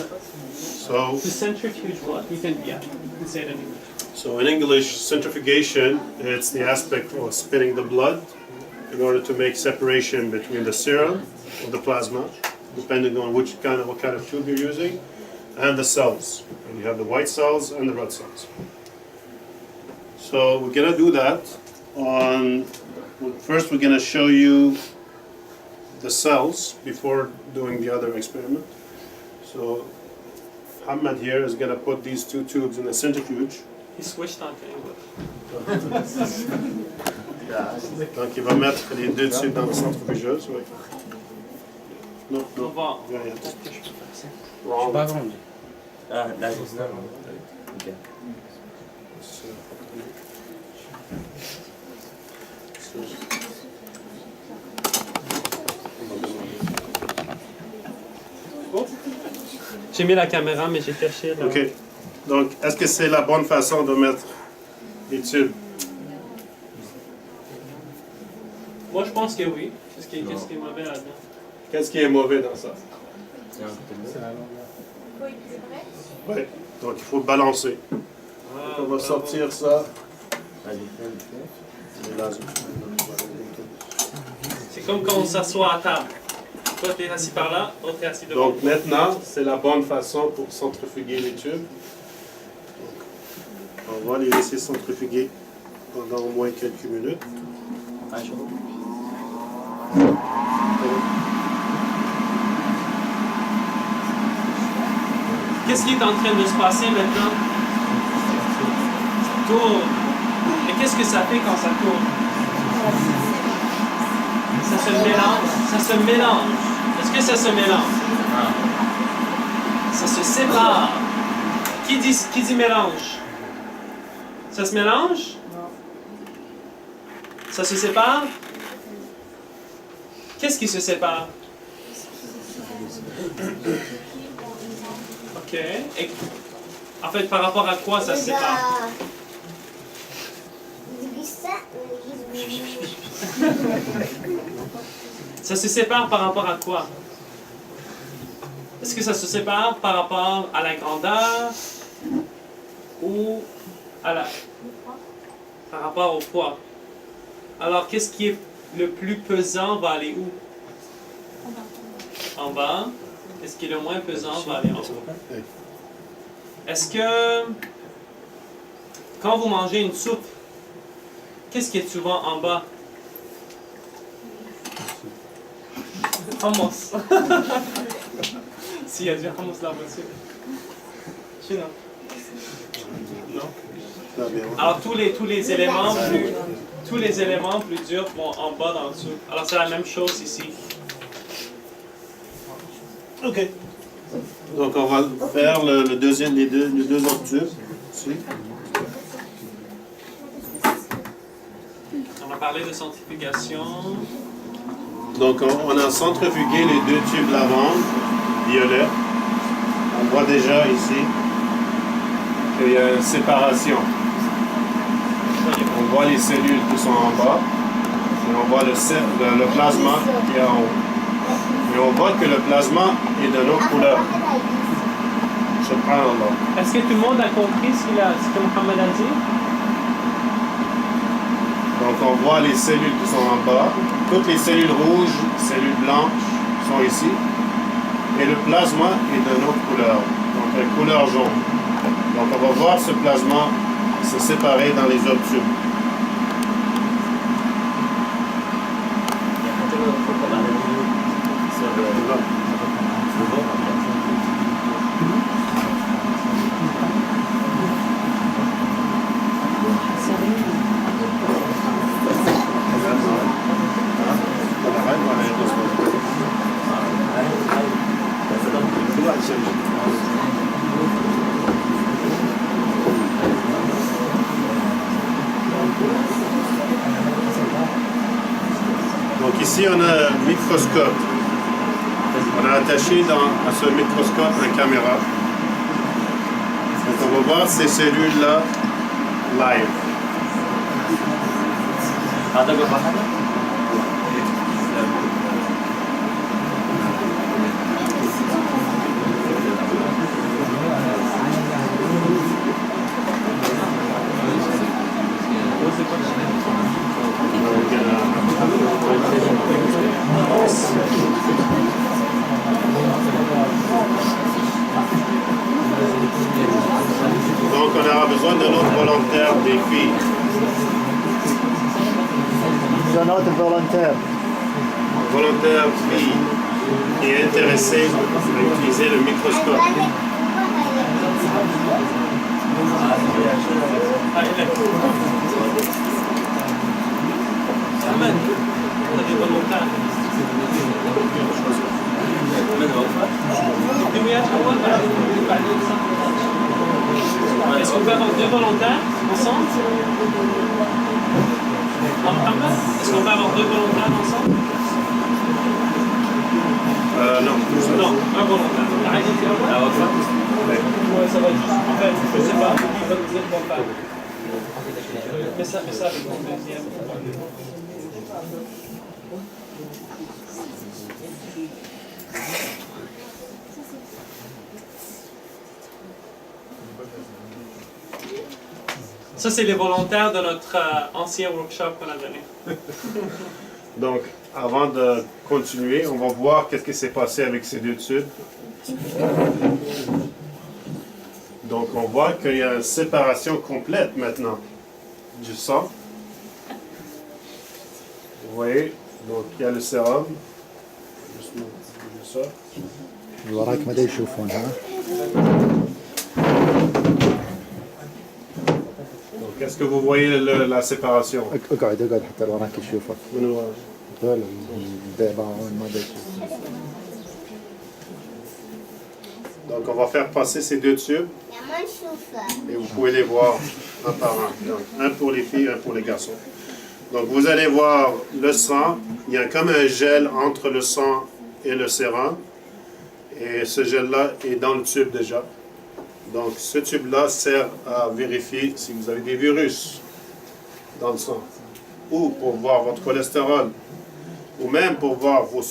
To centrifuge what? You can say it in English. So in English, centrifugation, it's the aspect of spinning the blood in order to make separation between the serum or the plasma, depending on what kind of tube you're using, and the cells. And you have the white cells and the red cells. So we're gonna do that first we're gonna show you the cells before doing the other experiment. So Hamad here is gonna put these two tubes in the centrifuge. He switched on to English. Donc il va mettre les deux tubes dans la centrifugeuse. Oui. Non, On non. va. Rien. Je suis pas grand. Ah, là, c'est ça. Ok. J'ai mis la caméra, mais j'ai caché. Là. OK. Donc, est-ce que c'est la bonne façon de mettre les tubes? Moi, je pense que oui. Qu'est-ce qui est mauvais là-dedans? Qu'est-ce qui est mauvais dans ça? Oui. Donc, il faut balancer. Ah, On va bravo. sortir ça. C'est comme quand on s'assoit à table. Toi, tu es assis par là, l'autre est assis devant. Donc, maintenant, c'est la bonne façon pour centrifuger les tubes. Donc, on va les laisser centrifuger pendant au moins quelques minutes. Ah, je vois. Qu'est-ce qui est en train de se passer maintenant? Ça tourne. Mais qu'est-ce que ça fait quand ça tourne? Ça se mélange. Ça se mélange. Est-ce que ça se mélange? Ça se sépare. Qui dit mélange? Ça se mélange? Ça se sépare? Qu'est-ce qui se sépare? Ok. Et, en fait, par rapport à quoi ça se sépare? Ça se sépare par rapport à quoi? Est-ce que ça se sépare par rapport à la grandeur ou par rapport au poids? Alors, qu'est-ce qui est le plus pesant va aller où? En bas. Qu'est-ce qui est le moins pesant va aller en haut? Est-ce que quand vous mangez une soupe, qu'est-ce qui est souvent en bas? Hummus. S'il y a du hummus dans la voiture. Chez nous. Non? Alors tous les éléments plus durs vont en bas dans le soupe. Alors c'est la même chose ici. OK. Donc, on va faire les deux autres tubes. Ici. On a parlé de centrifugation. Donc, on a centrifugué les deux tubes lavande, violet. On voit déjà ici qu'il y a une séparation. On voit les cellules qui sont en bas et on voit le plasma qui est en haut. Et on voit que le plasma est de notre couleur. Subhanallah. Est-ce que tout le monde a compris ce que Mohamed a dit? Donc on voit les cellules qui sont en bas. Toutes les cellules rouges, cellules blanches sont ici. Et le plasma est de notre couleur, donc la couleur jaune. Donc on va voir ce plasma se séparer dans les autres tubes. Donc ici, on a un microscope. On a attaché à ce microscope une caméra. Donc on va voir ces cellules-là live. Donc on aura besoin d'un autre volontaire des filles. Un autre volontaire. Volontaire fille qui est intéressé à utiliser le microscope. Est-ce qu'on peut avoir deux volontaires ensemble? Est-ce qu'on peut avoir deux volontaires ensemble? Non. Non, un volontaire. Ouais, ça va être juste. En fait, je ne sais pas, il va nous dire quoi faire. Mais ça avec mon deuxième. Ça, c'est les volontaires de notre ancien workshop qu'on a donné. Donc, avant de continuer, on va voir qu'est-ce qui s'est passé avec ces deux tubes. Donc, on voit qu'il y a une séparation complète maintenant du sang. Vous voyez, donc il y a le sérum. Juste ça. وراك ما يشوفون ها. Donc, est-ce que vous voyez la séparation? اقعد حتى وراك يشوفك. هذول البيضاء ما Donc, on va faire passer ces deux tubes. Et vous pouvez les voir un par un. Donc, un pour les filles, un pour les garçons. Donc, vous allez voir le sang. Il y a comme un gel entre le sang et le sérum. Et ce gel-là est dans le tube déjà. Donc, ce tube-là sert à vérifier si vous avez des virus dans le sang. Ou pour voir votre cholestérol. Ou même pour voir vos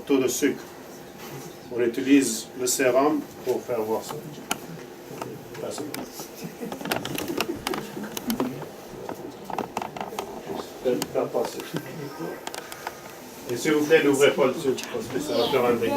taux de sucre. On utilise le sérum pour faire voir ça. Faire passer. Et s'il vous plaît, n'ouvrez pas le tube parce que ça va faire un dégât.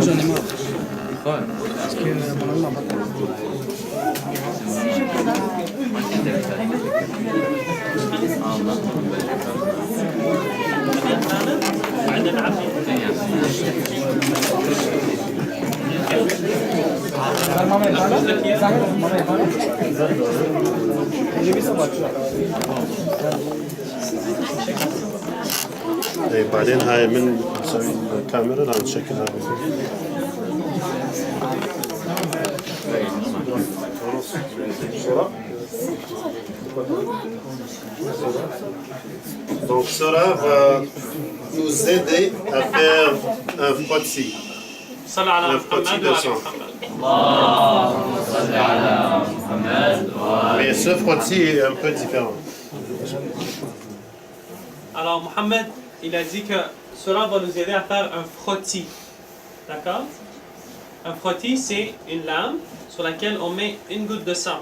J'en ai marre. Parce que mon maman m'a pas. بعدين هاي من نسوي الكاميرا لا نشكلها Donc cela va nous aider à faire un frottis. Un frottis de sang. Mais ce frottis est un peu différent. Alors, Mohamed, il a dit que cela va nous aider à faire un frottis. D'accord? Un frottis, c'est une lame sur laquelle on met une goutte de sang.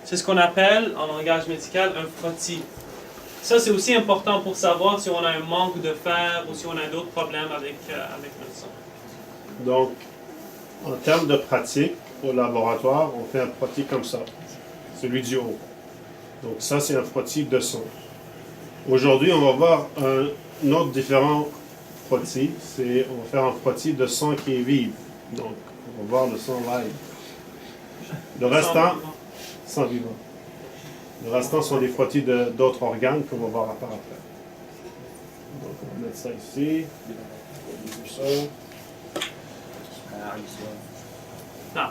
C'est ce qu'on appelle, en langage médical, un frottis. Ça, c'est aussi important pour savoir si on a un manque de fer ou si on a d'autres problèmes avec notre sang. Donc, en termes de pratique, au laboratoire, on fait un frottis comme ça, celui du haut. Donc ça, c'est un frottis de sang. Aujourd'hui, on va voir un autre différent frottis. On va faire un frottis de sang qui est vide. Donc, on va voir le sang live. Le restant, sang vivant. Le restant sont des frottis d'autres organes qu'on va voir à part après. Donc, on va mettre ça ici. Ça. Non.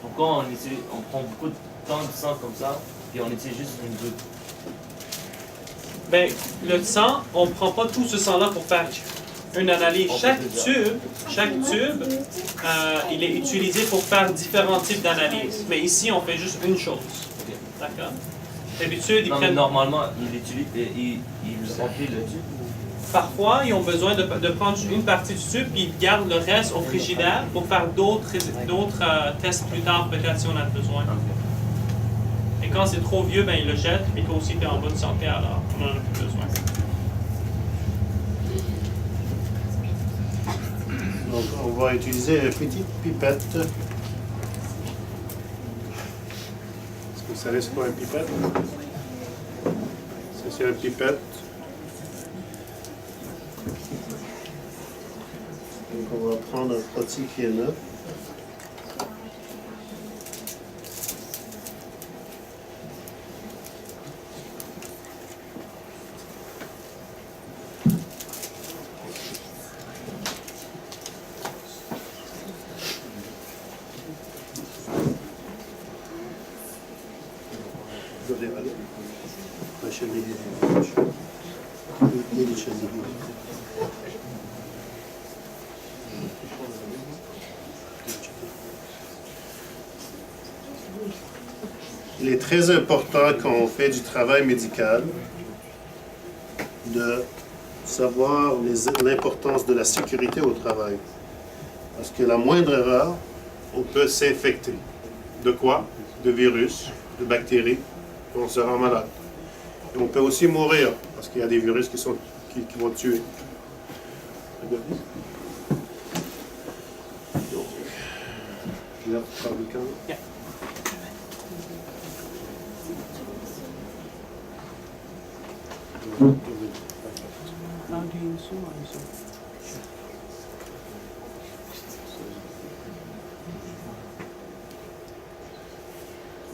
Pourquoi on prend beaucoup de temps de sang comme ça, puis on utilise juste une goutte? Ben, le sang, on ne prend pas tout ce sang-là pour faire une analyse. Chaque tube, il est utilisé pour faire différents types d'analyses. Mais ici, on fait juste une chose. Okay. D'accord? D'habitude, ils prennent... Normalement, ils remplissent le tube. Parfois, ils ont besoin de prendre une partie du tube puis ils gardent le reste au frigidaire pour faire d'autres tests plus tard, peut-être si on a besoin. Et quand c'est trop vieux, ben, ils le jettent. Et toi aussi, tu es en bonne santé, alors on n'en a plus besoin. Donc, on va utiliser une petite pipette. Est-ce que vous savez ce qu'est une pipette? Ça, c'est une pipette. Donc, on va prendre un frottis qui est neuf. Il est très important quand on fait du travail médical de savoir l'importance de la sécurité au travail. Parce que la moindre erreur, on peut s'infecter. De quoi? De virus, de bactéries, et on se rend malade. Et on peut aussi mourir, parce qu'il y a des virus qui vont tuer. Donc, je vais fabriquer.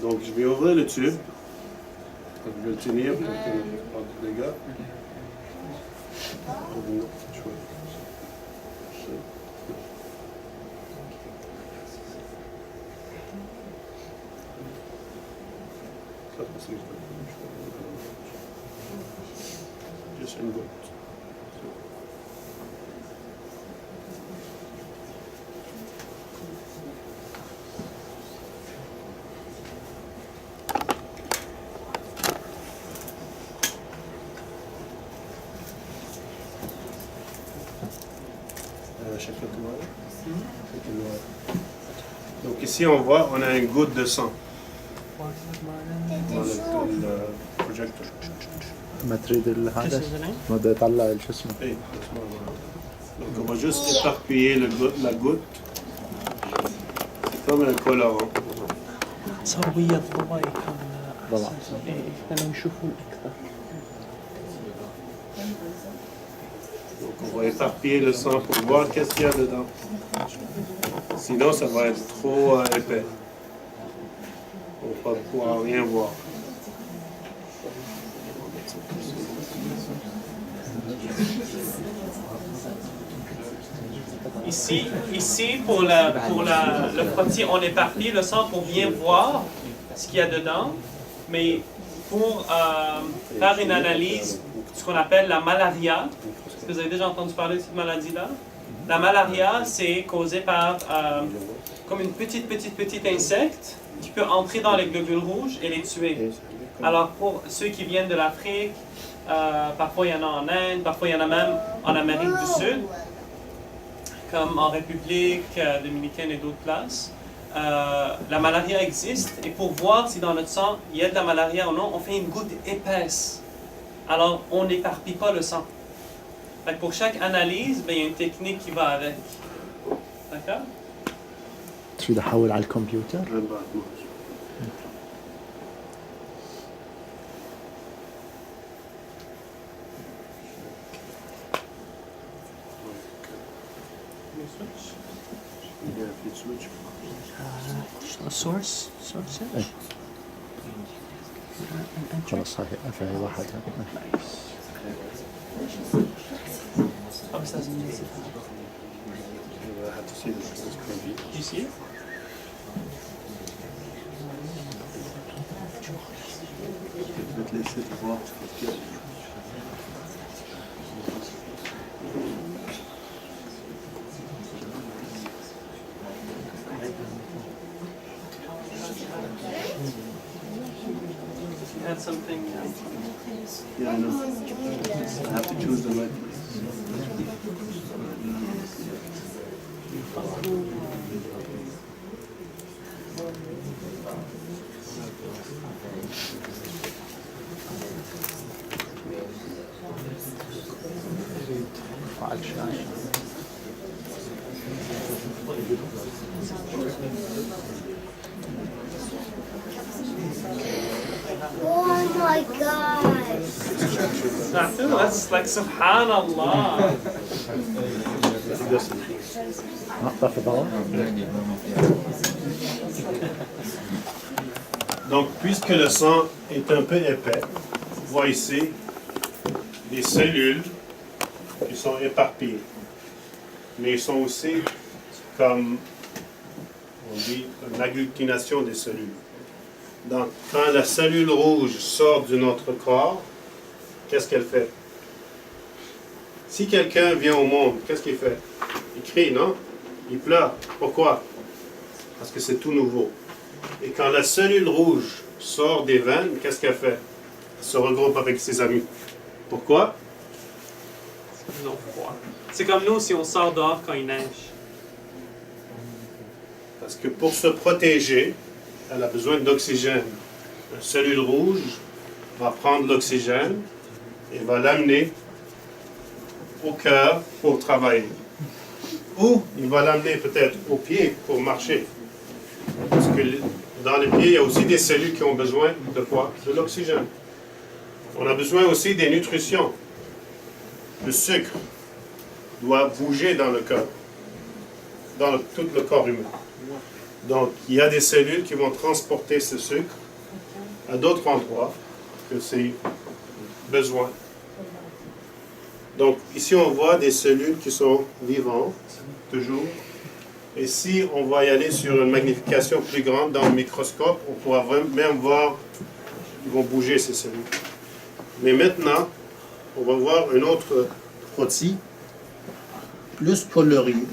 Donc, je vais ouvrir le tube. Je vais le tenir pour qu'il n'y ait pas de dégâts. Juste une goutte. Donc ici on voit, on a une goutte de sang dans le projecteur. ما تريد هذا ما بدي اطلع شو اسمه. Donc on va juste éparpiller la goutte. C'est comme un colorant. صار بيض ضوء طبعا. كانوا يشوفون اكثر. Donc on va éparpiller le sang pour voir qu'est-ce qu'il y a dedans. Sinon ça va être trop épais. On ne va pas pouvoir rien voir. Ici pour le frottis, on éparpille le sang pour bien voir ce qu'il y a dedans. Mais pour faire une analyse, ce qu'on appelle la malaria, est-ce que vous avez déjà entendu parler de cette maladie-là? La malaria, c'est causé par comme une petite insecte qui peut entrer dans les globules rouges et les tuer. Alors pour ceux qui viennent de l'Afrique, parfois il y en a en Inde, parfois il y en a même en Amérique du Sud. comme en République dominicaine et d'autres places, la malaria existe, et pour voir si dans notre sang il y a de la malaria ou non, on fait une goutte épaisse. Alors, on n'éparpille pas le sang. Fait que pour chaque analyse, il y a une technique qui va avec. D'accord? تريد احول على الكمبيوتر؟ source خلاص هاي واحد. You see it? Je vais te laisser voir. You had something. Yeah, I know. I have to choose the right place. على الشاشة. Oh my God! That's like Subhanallah. Donc, puisque le sang est un peu épais, on voit ici des cellules qui sont éparpillées. Mais ils sont aussi comme, on dit, une agglutination des cellules. Donc, quand la cellule rouge sort de notre corps, qu'est-ce qu'elle fait? Si quelqu'un vient au monde, qu'est-ce qu'il fait? Il crie, non? Il pleure. Pourquoi? Parce que c'est tout nouveau. Et quand la cellule rouge sort des veines, qu'est-ce qu'elle fait? Elle se regroupe avec ses amis. Pourquoi? Ils ont froid. C'est comme nous si on sort dehors quand il neige. Parce que pour se protéger, elle a besoin d'oxygène. La cellule rouge va prendre l'oxygène et va l'amener au cœur pour travailler. Ou il va l'amener peut-être au pied pour marcher. Parce que dans les pieds, il y a aussi des cellules qui ont besoin de quoi? De l'oxygène. On a besoin aussi des nutritions. Le sucre doit bouger dans le cœur, dans tout le corps humain. Donc, il y a des cellules qui vont transporter ce sucre à d'autres endroits que c'est besoin. Donc, ici, on voit des cellules qui sont vivantes, toujours. Et si on va y aller sur une magnification plus grande dans le microscope, on pourra même voir qu'ils vont bouger, ces cellules. Mais maintenant, on va voir une autre frottis, plus coloriée.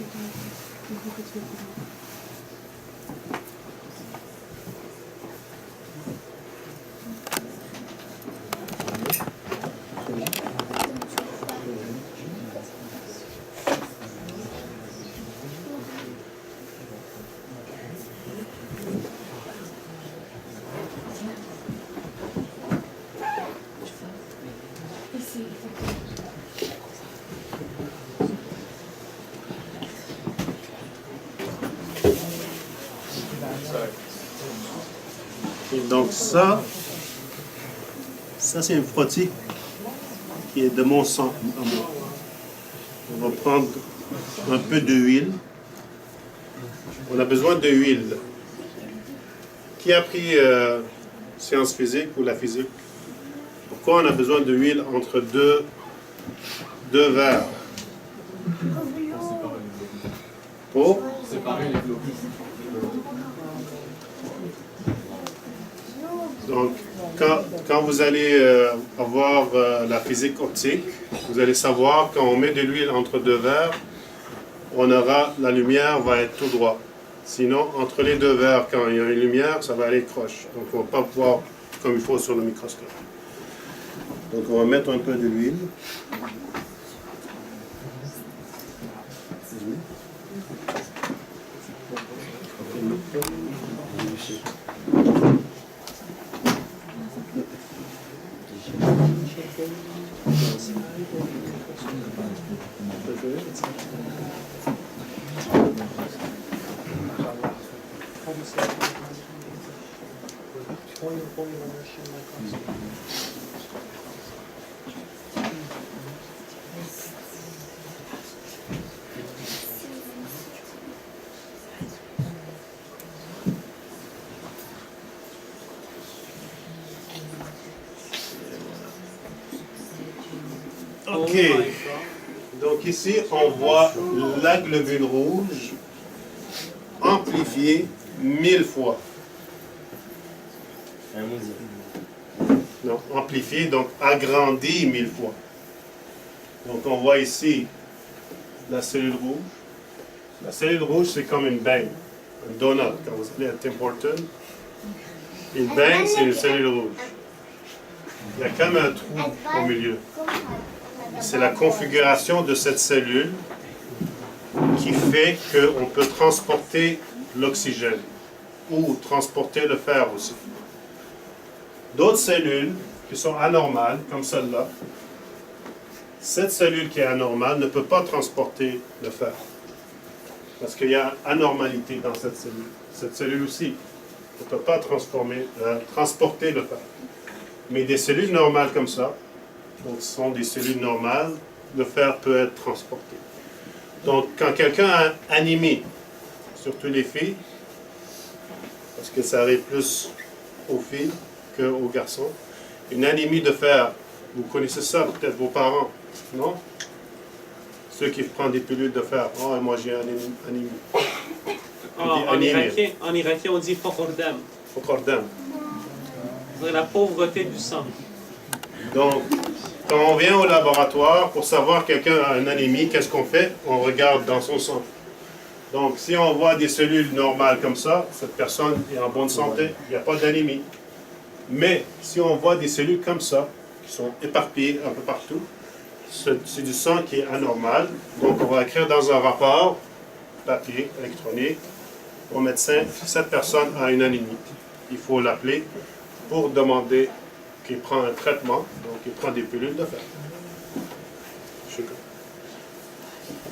Et donc ça c'est une frottis qui est de mon sang à moi. On va prendre un peu d'huile. On a besoin de huile. Qui a appris sciences physiques ou la physique? Pourquoi on a besoin de huile entre deux verres? Pour séparer les globules. Donc, quand vous allez avoir la physique optique, vous allez savoir quand on met de l'huile entre deux verres, la lumière va être tout droit. Sinon, entre les deux verres, quand il y a une lumière, ça va aller croche. Donc, on ne va pas voir comme il faut sur le microscope. Donc, on va mettre un peu de l'huile. Ok. Donc ici, on voit la globule rouge amplifiée 1000 fois. Non, amplifiée, donc agrandie 1000 fois. Donc on voit ici la cellule rouge. La cellule rouge, c'est comme une bang, un donut, quand vous allez à Tim Hortons. Une bang, c'est une cellule rouge. Il y a comme un trou au milieu. C'est la configuration de cette cellule qui fait qu'on peut transporter l'oxygène ou transporter le fer aussi. D'autres cellules qui sont anormales, comme celle-là, cette cellule qui est anormale ne peut pas transporter le fer. Parce qu'il y a anormalité dans cette cellule. Cette cellule aussi ne peut pas transporter le fer. Mais des cellules normales comme ça, donc ce sont des cellules normales, le fer peut être transporté. Donc quand quelqu'un a anémie, surtout les filles, parce que ça arrive plus aux filles qu'aux garçons, une anémie de fer, vous connaissez ça, peut-être vos parents, non? Ceux qui prennent des pilules de fer, oh moi j'ai anémie. En irakien, on dit fokordam. Fokordam. C'est la pauvreté du sang. Donc, quand on vient au laboratoire pour savoir quelqu'un a une anémie, qu'est-ce qu'on fait? On regarde dans son sang. Donc, si on voit des cellules normales comme ça, cette personne est en bonne santé, il n'y a pas d'anémie. Mais si on voit des cellules comme ça, qui sont éparpillées un peu partout, c'est du sang qui est anormal. Donc, on va écrire dans un rapport, papier, électronique, au médecin, cette personne a une anémie. Il faut l'appeler pour demander qu'il prend un traitement, donc il prend des pilules de fer.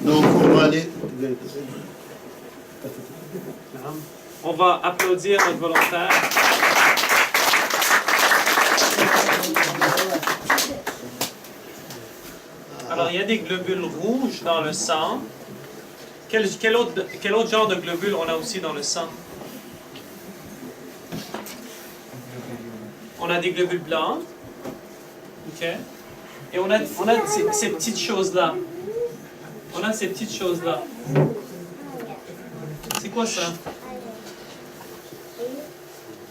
Donc, on va aller... On va applaudir notre volontaire. Alors, il y a des globules rouges dans le sang. Quel autre genre de globules on a aussi dans le sang? On a des globules blancs. OK? Et on a ces petites choses-là. On a ces petites choses-là. C'est quoi ça?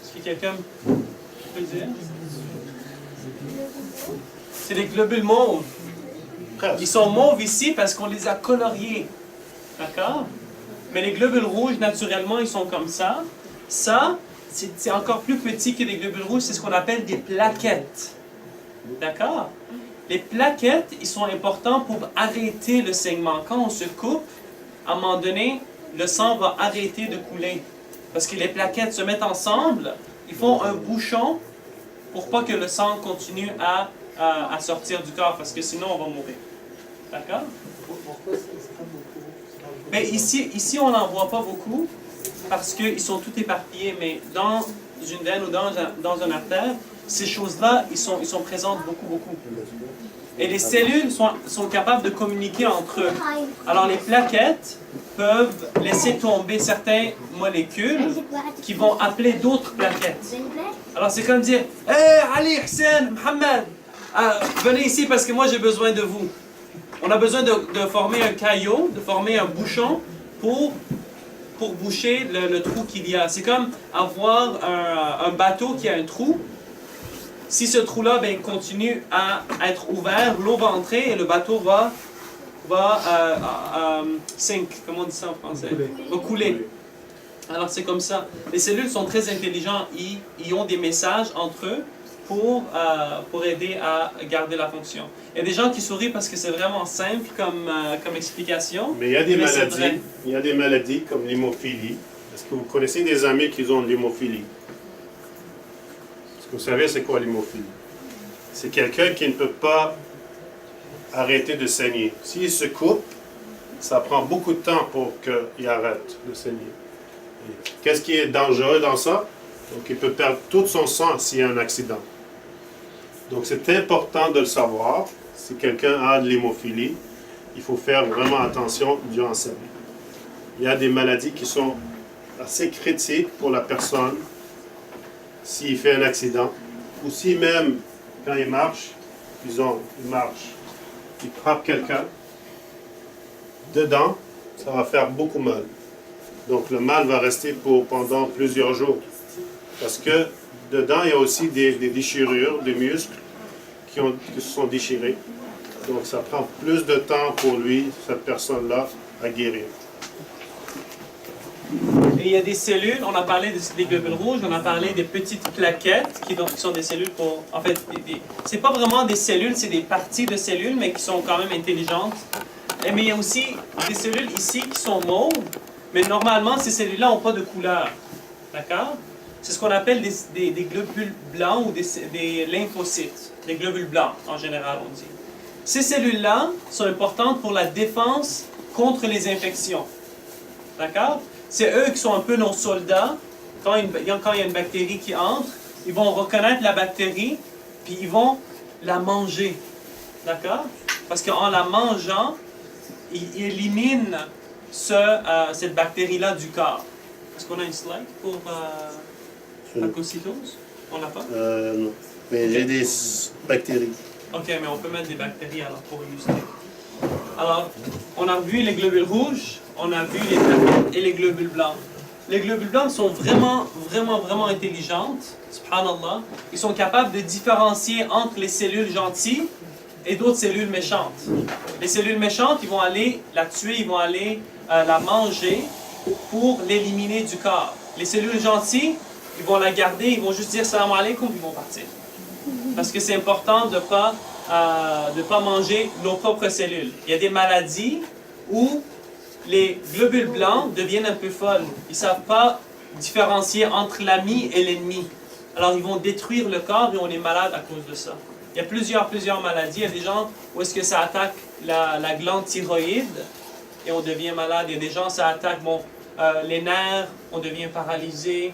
Est-ce que quelqu'un peut le dire? C'est des globules mauves. Ils sont mauves ici parce qu'on les a coloriés. D'accord? Mais les globules rouges, naturellement, ils sont comme ça. Ça, c'est encore plus petit que les globules rouges. C'est ce qu'on appelle des plaquettes. D'accord? Les plaquettes, ils sont importants pour arrêter le saignement. Quand on se coupe, à un moment donné, le sang va arrêter de couler. Parce que les plaquettes se mettent ensemble, ils font un bouchon pour pas que le sang continue à sortir du corps, parce que sinon on va mourir. D'accord? Pourquoi c'est pas beaucoup? Mais ici on n'en voit pas beaucoup, parce qu'ils sont tout éparpillés, mais dans une veine ou dans un artère, ces choses-là, ils sont présentes beaucoup. Et les cellules sont capables de communiquer entre eux. Alors les plaquettes peuvent laisser tomber certaines molécules qui vont appeler d'autres plaquettes. Alors c'est comme dire « Hey, Ali, Hussein, Mohamed, venez ici parce que moi j'ai besoin de vous. » On a besoin de former un caillot, de former un bouchon pour boucher le trou qu'il y a. C'est comme avoir un bateau qui a un trou. Si ce trou-là continue à être ouvert, l'eau va entrer et le bateau va sink, comment on dit ça en français? Va couler. Alors c'est comme ça. Les cellules sont très intelligentes. Ils ont des messages entre eux pour aider à garder la fonction. Il y a des gens qui sourient parce que c'est vraiment simple comme explication. Mais il y a des maladies comme l'hémophilie Est-ce que vous connaissez des amis qui ont de l'hémophilie? Est-ce que vous savez c'est quoi l'hémophilie? C'est quelqu'un qui ne peut pas arrêter de saigner. S'il se coupe, ça prend beaucoup de temps pour qu'il arrête de saigner. Qu'est-ce qui est dangereux dans ça? Donc, il peut perdre tout son sang s'il y a un accident. Donc, c'est important de le savoir. Si quelqu'un a de l'hémophilie, il faut faire vraiment attention durant sa vie. Il y a des maladies qui sont assez critiques pour la personne s'il fait un accident ou si même quand il marche, il frappe quelqu'un, dedans, ça va faire beaucoup mal. Donc le mal va rester pendant plusieurs jours. Parce que dedans, il y a aussi des déchirures, des muscles qui se sont déchirés. Donc ça prend plus de temps pour lui, cette personne-là, à guérir. Et il y a des cellules, on a parlé des globules rouges, on a parlé des petites plaquettes qui sont des cellules pour... En fait, c'est pas vraiment des cellules, c'est des parties de cellules, mais qui sont quand même intelligentes. Mais il y a aussi des cellules ici qui sont mauves, mais normalement, ces cellules-là n'ont pas de couleur. D'accord? C'est ce qu'on appelle des globules blancs ou des lymphocytes. Des globules blancs, en général, on dit. Ces cellules-là sont importantes pour la défense contre les infections. D'accord? C'est eux qui sont un peu nos soldats. Quand il y a une bactérie qui entre, ils vont reconnaître la bactérie, puis ils vont la manger. D'accord? Parce qu'en la mangeant, ils éliminent cette bactérie-là du corps. Est-ce qu'on a une slide pour phagocytose? On l'a pas? Non. Mais j'ai des bactéries. OK, mais on peut mettre des bactéries alors pour illustrer. Alors, on a vu les globules rouges, on a vu les plaquettes et les globules blancs. Les globules blancs sont vraiment intelligentes, subhanallah. Ils sont capables de différencier entre les cellules gentilles et d'autres cellules méchantes. Les cellules méchantes, ils vont aller la tuer, ils vont aller la manger pour l'éliminer du corps. Les cellules gentilles, ils vont la garder, ils vont juste dire salam alaikum, ils vont partir. Parce que c'est important de ne pas manger nos propres cellules. Il y a des maladies où les globules blancs deviennent un peu folles. Ils ne savent pas différencier entre l'ami et l'ennemi. Alors ils vont détruire le corps et on est malade à cause de ça. Il y a plusieurs maladies. Il y a des gens où est-ce que ça attaque la glande thyroïde et on devient malade. Il y a des gens ça attaque les nerfs, on devient paralysé.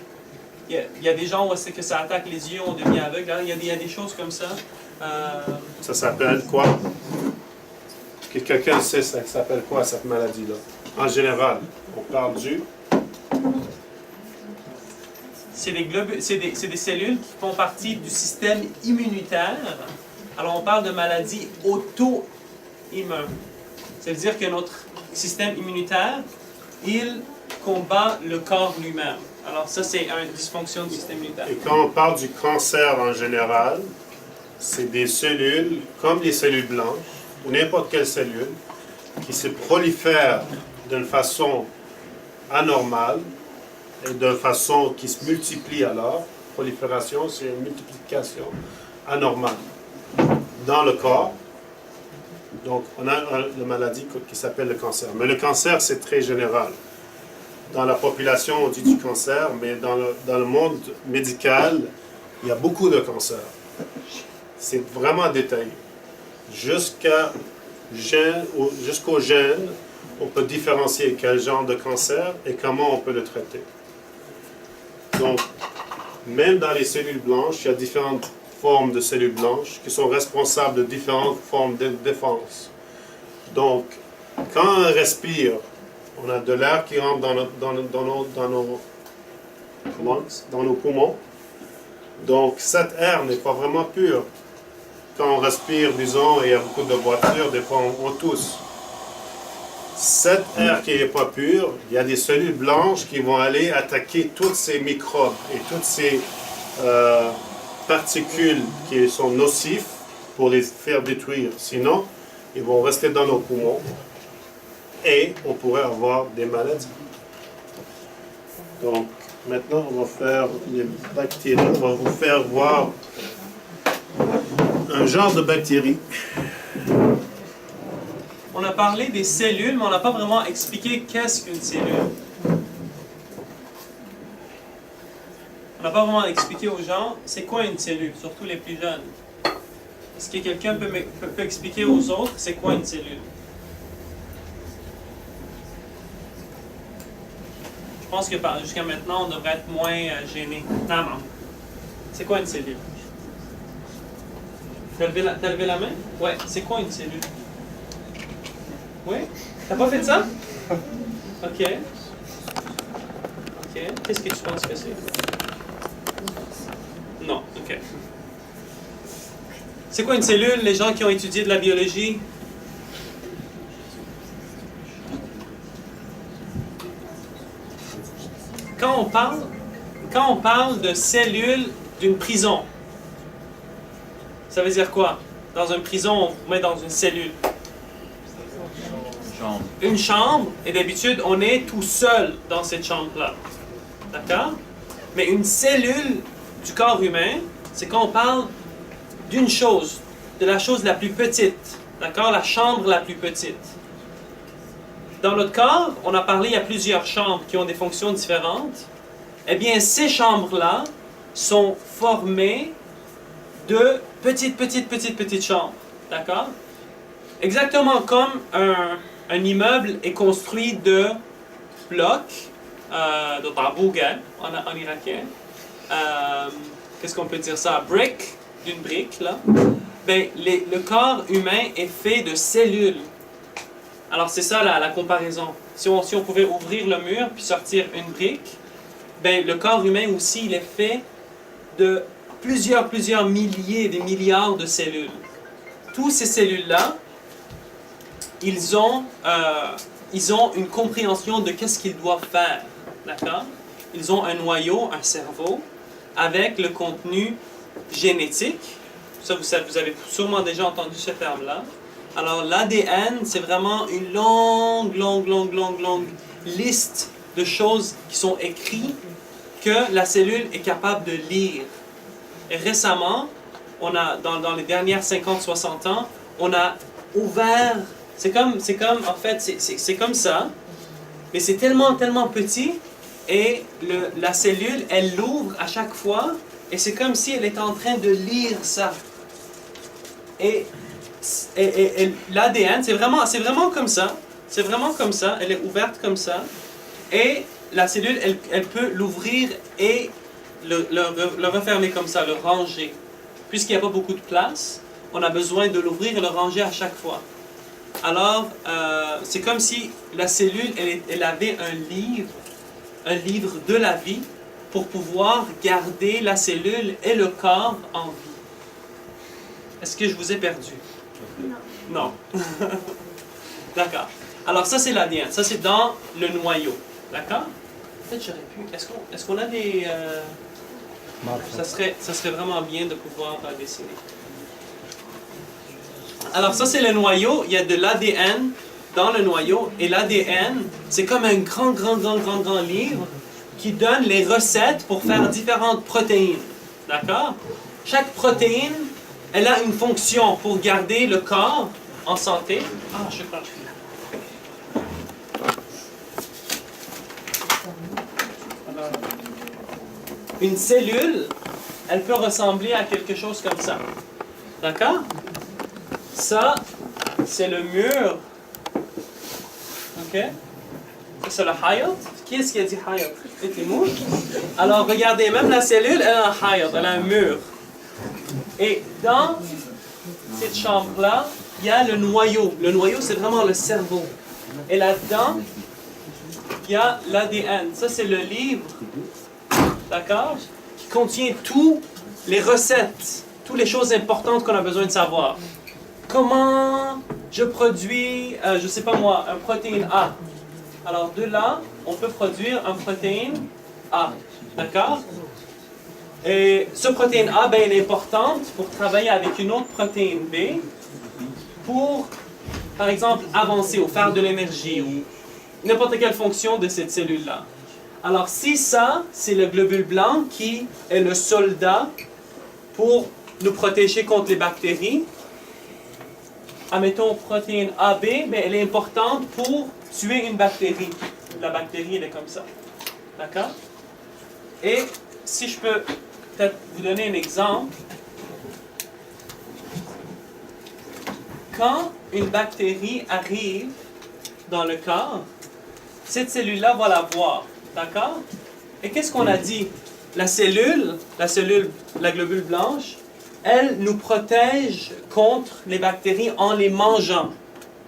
Il y a des gens où est-ce que ça attaque les yeux, on devient aveugle. Il y a des choses comme ça. Ça s'appelle quoi? Que quelqu'un sait, ça s'appelle quoi cette maladie-là? En général, on parle du... C'est des cellules qui font partie du système immunitaire. Alors on parle de maladies auto-immunes. C'est-à-dire que notre système immunitaire, il combat le corps lui-même. Alors ça, c'est une dysfonction du système immunitaire. Et quand on parle du cancer en général, c'est des cellules, comme les cellules blanches, ou n'importe quelle cellule, qui se prolifèrent d'une façon anormale et d'une façon qui se multiplie alors. Prolifération, c'est une multiplication anormale dans le corps. Donc, on a une maladie qui s'appelle le cancer. Mais le cancer, c'est très général. Dans la population, on dit du cancer, mais dans le monde médical, il y a beaucoup de cancers. C'est vraiment détaillé. Jusqu'au gène, on peut différencier quel genre de cancer et comment on peut le traiter. Donc, même dans les cellules blanches, il y a différentes formes de cellules blanches qui sont responsables de différentes formes de défense. Donc, quand on respire, on a de l'air qui rentre dans nos poumons. Donc, cet air n'est pas vraiment pur. Quand on respire, disons, et il y a beaucoup de voitures, des fois on tousse. Cet air qui n'est pas pur, il y a des cellules blanches qui vont aller attaquer tous ces microbes et toutes ces particules qui sont nocifs pour les faire détruire. Sinon, ils vont rester dans nos poumons et on pourrait avoir des maladies. Donc, maintenant, on va faire les bactéries. On va vous faire voir un genre de bactéries. On a parlé des cellules, mais on n'a pas vraiment expliqué qu'est-ce qu'une cellule. on n'a pas vraiment expliqué aux gens c'est quoi une cellule, surtout les plus jeunes. Est-ce que quelqu'un peut expliquer aux autres c'est quoi une cellule? Je pense que jusqu'à maintenant, on devrait être moins gêné. Non. C'est quoi une cellule? T'as levé la main? Ouais, c'est quoi une cellule? Oui? T'as pas fait ça? Ok. Ok. Qu'est-ce que tu penses que c'est? Non, ok. C'est quoi une cellule, les gens qui ont étudié de la biologie? Quand on parle de cellules d'une prison, ça veut dire quoi? Dans une prison, on vous met dans une cellule. Une chambre, et d'habitude, on est tout seul dans cette chambre-là. D'accord? Mais une cellule du corps humain, c'est quand on parle d'une chose, de la chose la plus petite. D'accord? La chambre la plus petite. Dans notre corps, on a parlé, il y a plusieurs chambres qui ont des fonctions différentes. Eh bien, ces chambres-là sont formées de petites chambres. D'accord? Exactement comme un immeuble est construit de blocs, de tabouga en irakien. Qu'est-ce qu'on peut dire ça? Brick, d'une brique, là. Ben, le corps humain est fait de cellules. Alors, c'est ça la comparaison. Si on pouvait ouvrir le mur puis sortir une brique, ben, le corps humain aussi, il est fait de plusieurs milliers, des milliards de cellules. Toutes ces cellules-là, ils ont une compréhension de qu'est-ce qu'ils doivent faire. D'accord? Ils ont un noyau, un cerveau, avec le contenu génétique. Ça, vous avez sûrement déjà entendu ce terme-là. Alors, l'ADN, c'est vraiment une longue liste de choses qui sont écrites que la cellule est capable de lire. Et récemment, on a, dans les dernières 50-60 ans, on a ouvert, c'est comme en fait, c'est comme ça, mais c'est tellement petit, et la cellule, elle l'ouvre à chaque fois, et c'est comme si elle était en train de lire ça. Et l'ADN, c'est vraiment comme ça. C'est vraiment comme ça. Elle est ouverte comme ça. Et la cellule, elle peut l'ouvrir et le refermer comme ça, le ranger. Puisqu'il n'y a pas beaucoup de place, on a besoin de l'ouvrir et le ranger à chaque fois. Alors, c'est comme si la cellule, elle avait un livre de la vie pour pouvoir garder la cellule et le corps en vie. Est-ce que je vous ai perdu? Non. D'accord. Alors ça c'est l'ADN. Ça c'est dans le noyau. D'accord? Peut-être j'aurais pu. Est-ce qu'on a des... Ça serait vraiment bien de pouvoir dessiner. Alors ça c'est le noyau. Il y a de l'ADN dans le noyau. Et l'ADN, c'est comme un grand livre qui donne les recettes pour faire différentes protéines. D'accord? Chaque protéine, elle a une fonction pour garder le corps en santé. Ah, je crois. Une cellule, elle peut ressembler à quelque chose comme ça. D'accord? Ça, c'est le mur. OK? Ça, c'est le hayat. Qui est-ce qui a dit hayat? C'est les mouches. Alors, regardez, même la cellule, elle a un hayat, elle a un mur. Et dans cette chambre-là, il y a le noyau. Le noyau, c'est vraiment le cerveau. Et là-dedans, il y a l'ADN. Ça, c'est le livre, d'accord, qui contient toutes les recettes, toutes les choses importantes qu'on a besoin de savoir. Comment je produis, je ne sais pas moi, un protéine A. Alors, de là, on peut produire un protéine A. D'accord? Et ce protéine A, ben, elle est importante pour travailler avec une autre protéine B pour, par exemple, avancer ou faire de l'énergie ou n'importe quelle fonction de cette cellule-là. Alors, si ça, c'est le globule blanc qui est le soldat pour nous protéger contre les bactéries, admettons protéine AB, ben, elle est importante pour tuer une bactérie. La bactérie, elle est comme ça. D'accord? Et si je peux peut-être vous donner un exemple, quand une bactérie arrive dans le corps, cette cellule-là va la voir, d'accord? Et qu'est-ce qu'on a dit? La globule blanche, elle nous protège contre les bactéries en les mangeant,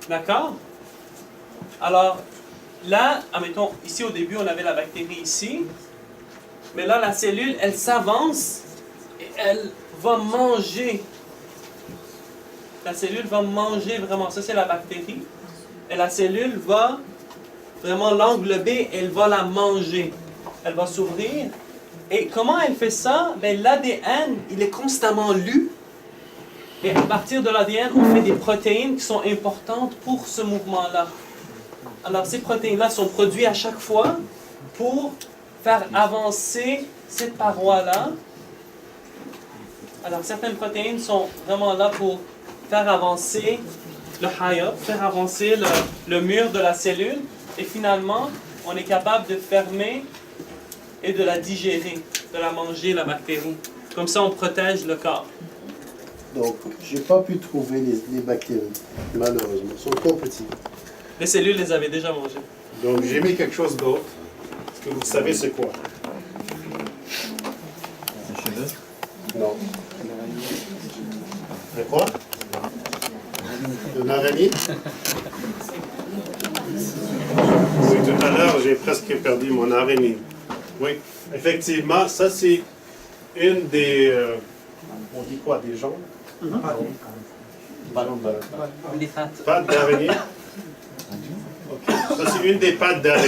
d'accord? Alors, là, admettons, ici au début, on avait la bactérie ici, mais là, la cellule, elle s'avance et elle va manger. La cellule va manger vraiment, ça c'est la bactérie. Et la cellule va vraiment l'englober, elle va la manger. Elle va s'ouvrir. Et comment elle fait ça? Ben, l'ADN, il est constamment lu. Et à partir de l'ADN, on fait des protéines qui sont importantes pour ce mouvement-là. Alors, ces protéines-là sont produites à chaque fois pour faire avancer cette paroi-là. Alors, certaines protéines sont vraiment là pour faire avancer le hayat, faire avancer le mur de la cellule. Et finalement, on est capable de fermer et de la digérer, de la manger, la bactérie. Comme ça, on protège le corps. Donc, je n'ai pas pu trouver les bactéries, malheureusement. Ils sont trop petits. Les cellules les avaient déjà mangées. Donc, j'ai mis quelque chose d'autre. Est-ce que vous savez c'est quoi? Un chef-d'œuvre? Non. Un quoi? Une araignée? Oui, tout à l'heure, j'ai presque perdu mon araignée. Oui, effectivement, ça c'est une des... on dit quoi, des jambes? Pattes d'araignée. Ok, ça c'est une des pattes d'araignée.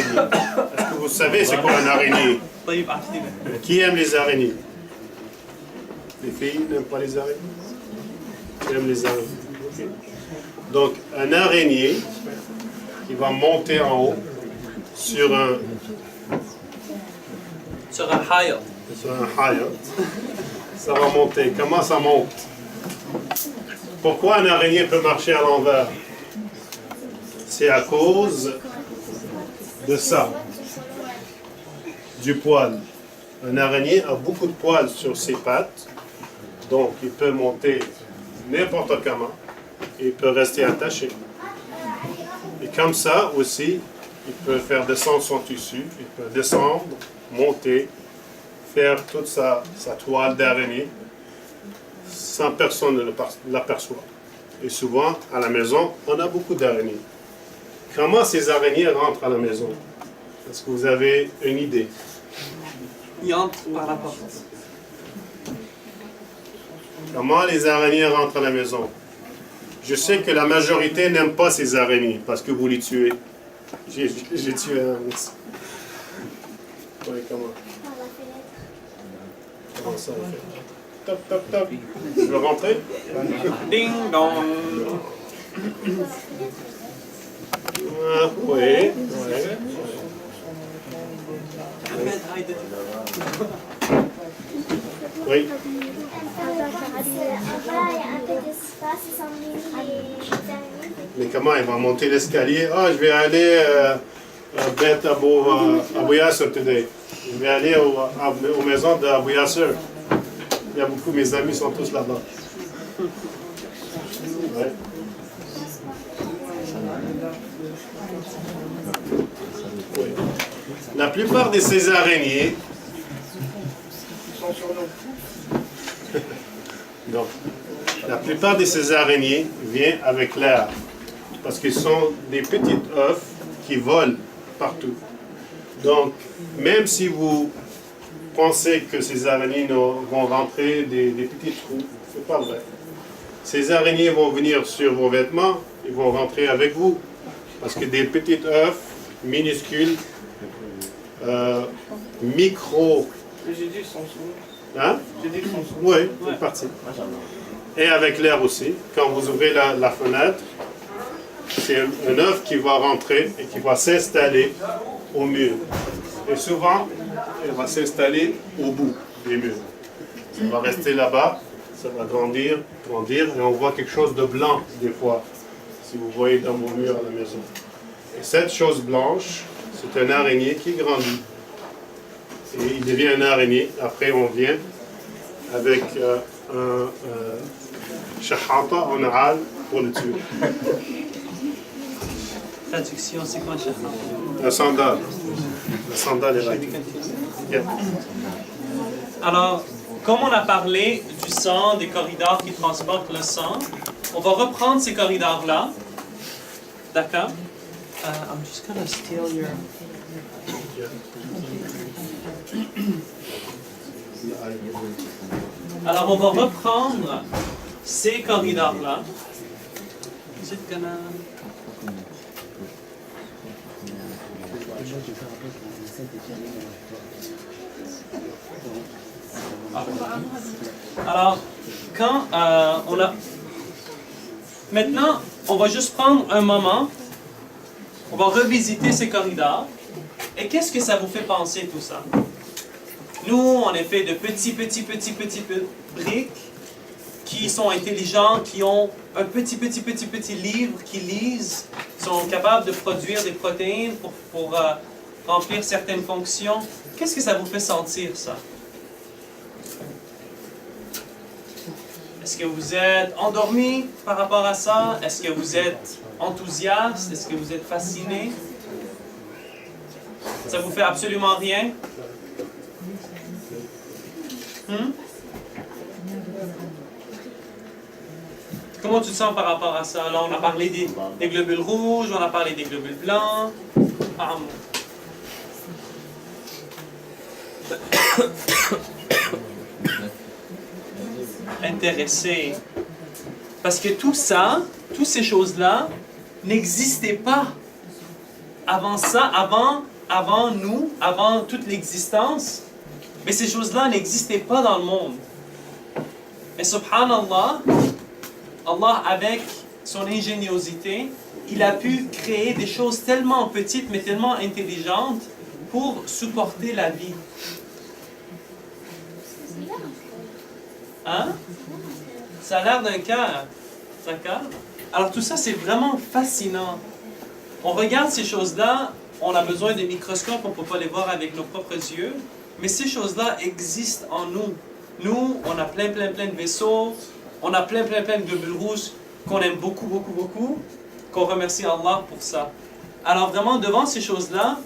Est-ce que vous savez c'est quoi une araignée? Qui aime les araignées? Les filles n'aiment pas les araignées? Qui aiment les araignées? Okay. Donc, un araignée qui va monter en haut sur un hayat. Sur un hayat. Ça va monter. Comment ça monte? Pourquoi un araignée peut marcher à l'envers? C'est à cause de ça, du poil. Un araignée a beaucoup de poils sur ses pattes, donc il peut monter n'importe comment et il peut rester attaché. Et comme ça aussi, il peut faire descendre son tissu, il peut descendre, monter, faire toute sa toile d'araignée sans personne ne l'aperçoit. Et souvent, à la maison, on a beaucoup d'araignées. Comment ces araignées rentrent à la maison? Est-ce que vous avez une idée? Ils entrent par la porte. Comment les araignées rentrent à la maison? Je sais que la majorité n'aime pas ces araignées parce que vous les tuez. J'ai tué un aussi. Oui, comment? Par la fenêtre. Comment ça on fait? Top, top, top. Je veux rentrer? Ding dong. Oui, oui. Oui. Mais comment ils vont monter l'escalier? Ah, je vais aller à Abu Yasser today. Je vais aller aux maisons d'Abu Yasser. Il y a beaucoup, mes amis sont tous là-bas. Ouais. Oui. La plupart de ces araignées, donc, la plupart de ces araignées viennent avec l'air, parce qu'ils sont des petits œufs qui volent partout. Donc, même si vous pensez que ces araignées vont rentrer des petits trous, c'est pas vrai. Ces araignées vont venir sur vos vêtements, ils vont rentrer avec vous, parce que des petits œufs minuscules, micro. J'ai dit son son. Hein? J'ai dit son son. Oui, c'est parti. Et avec l'air aussi. Quand vous ouvrez la fenêtre, c'est un œuf qui va rentrer et qui va s'installer au mur. Et souvent, il va s'installer au bout des murs. Ça va rester là-bas, ça va grandir, et on voit quelque chose de blanc des fois, si vous voyez dans vos murs à la maison. Et cette chose blanche, c'est une araignée qui grandit. et il devient une araignée. Après, on vient avec un shahata en arabe pour le tuer. Traduction, c'est quoi shahata? La sandale. La sandale est right. Yeah. Alors, comme on a parlé du sang, des corridors qui transportent le sang, on va reprendre ces corridors-là. D'accord? I'm just gonna steal your... Alors, on va reprendre ces corridors-là. Is it gonna... Alors, quand on a... Maintenant, on va juste prendre un moment. On va revisiter ces corridors. Et qu'est-ce que ça vous fait penser tout ça? Nous, on est fait de petits briques qui sont intelligents, qui ont un petit livre, qui lisent, qui sont capables de produire des protéines pour remplir certaines fonctions. Qu'est-ce que ça vous fait sentir, ça? Est-ce que vous êtes endormi par rapport à ça? Est-ce que vous êtes enthousiaste? Est-ce que vous êtes fasciné? Ça vous fait absolument rien? Comment tu te sens par rapport à ça? Là, on a parlé des globules rouges, on a parlé des globules blancs. Intéressé. Parce que tout ça, toutes ces choses-là, n'existaient pas avant ça, avant nous, avant toute l'existence. Mais ces choses-là n'existaient pas dans le monde. Et subhanallah, Allah, avec son ingéniosité, il a pu créer des choses tellement petites, mais tellement intelligentes pour supporter la vie. Hein? Ça a l'air d'un cœur. D'accord? Alors tout ça, c'est vraiment fascinant. On regarde ces choses-là, on a besoin de microscopes, on ne peut pas les voir avec nos propres yeux, mais ces choses-là existent en nous. Nous, on a plein de vaisseaux, on a plein de globules rouges qu'on aime beaucoup, qu'on remercie Allah pour ça. Alors vraiment, devant ces choses-là,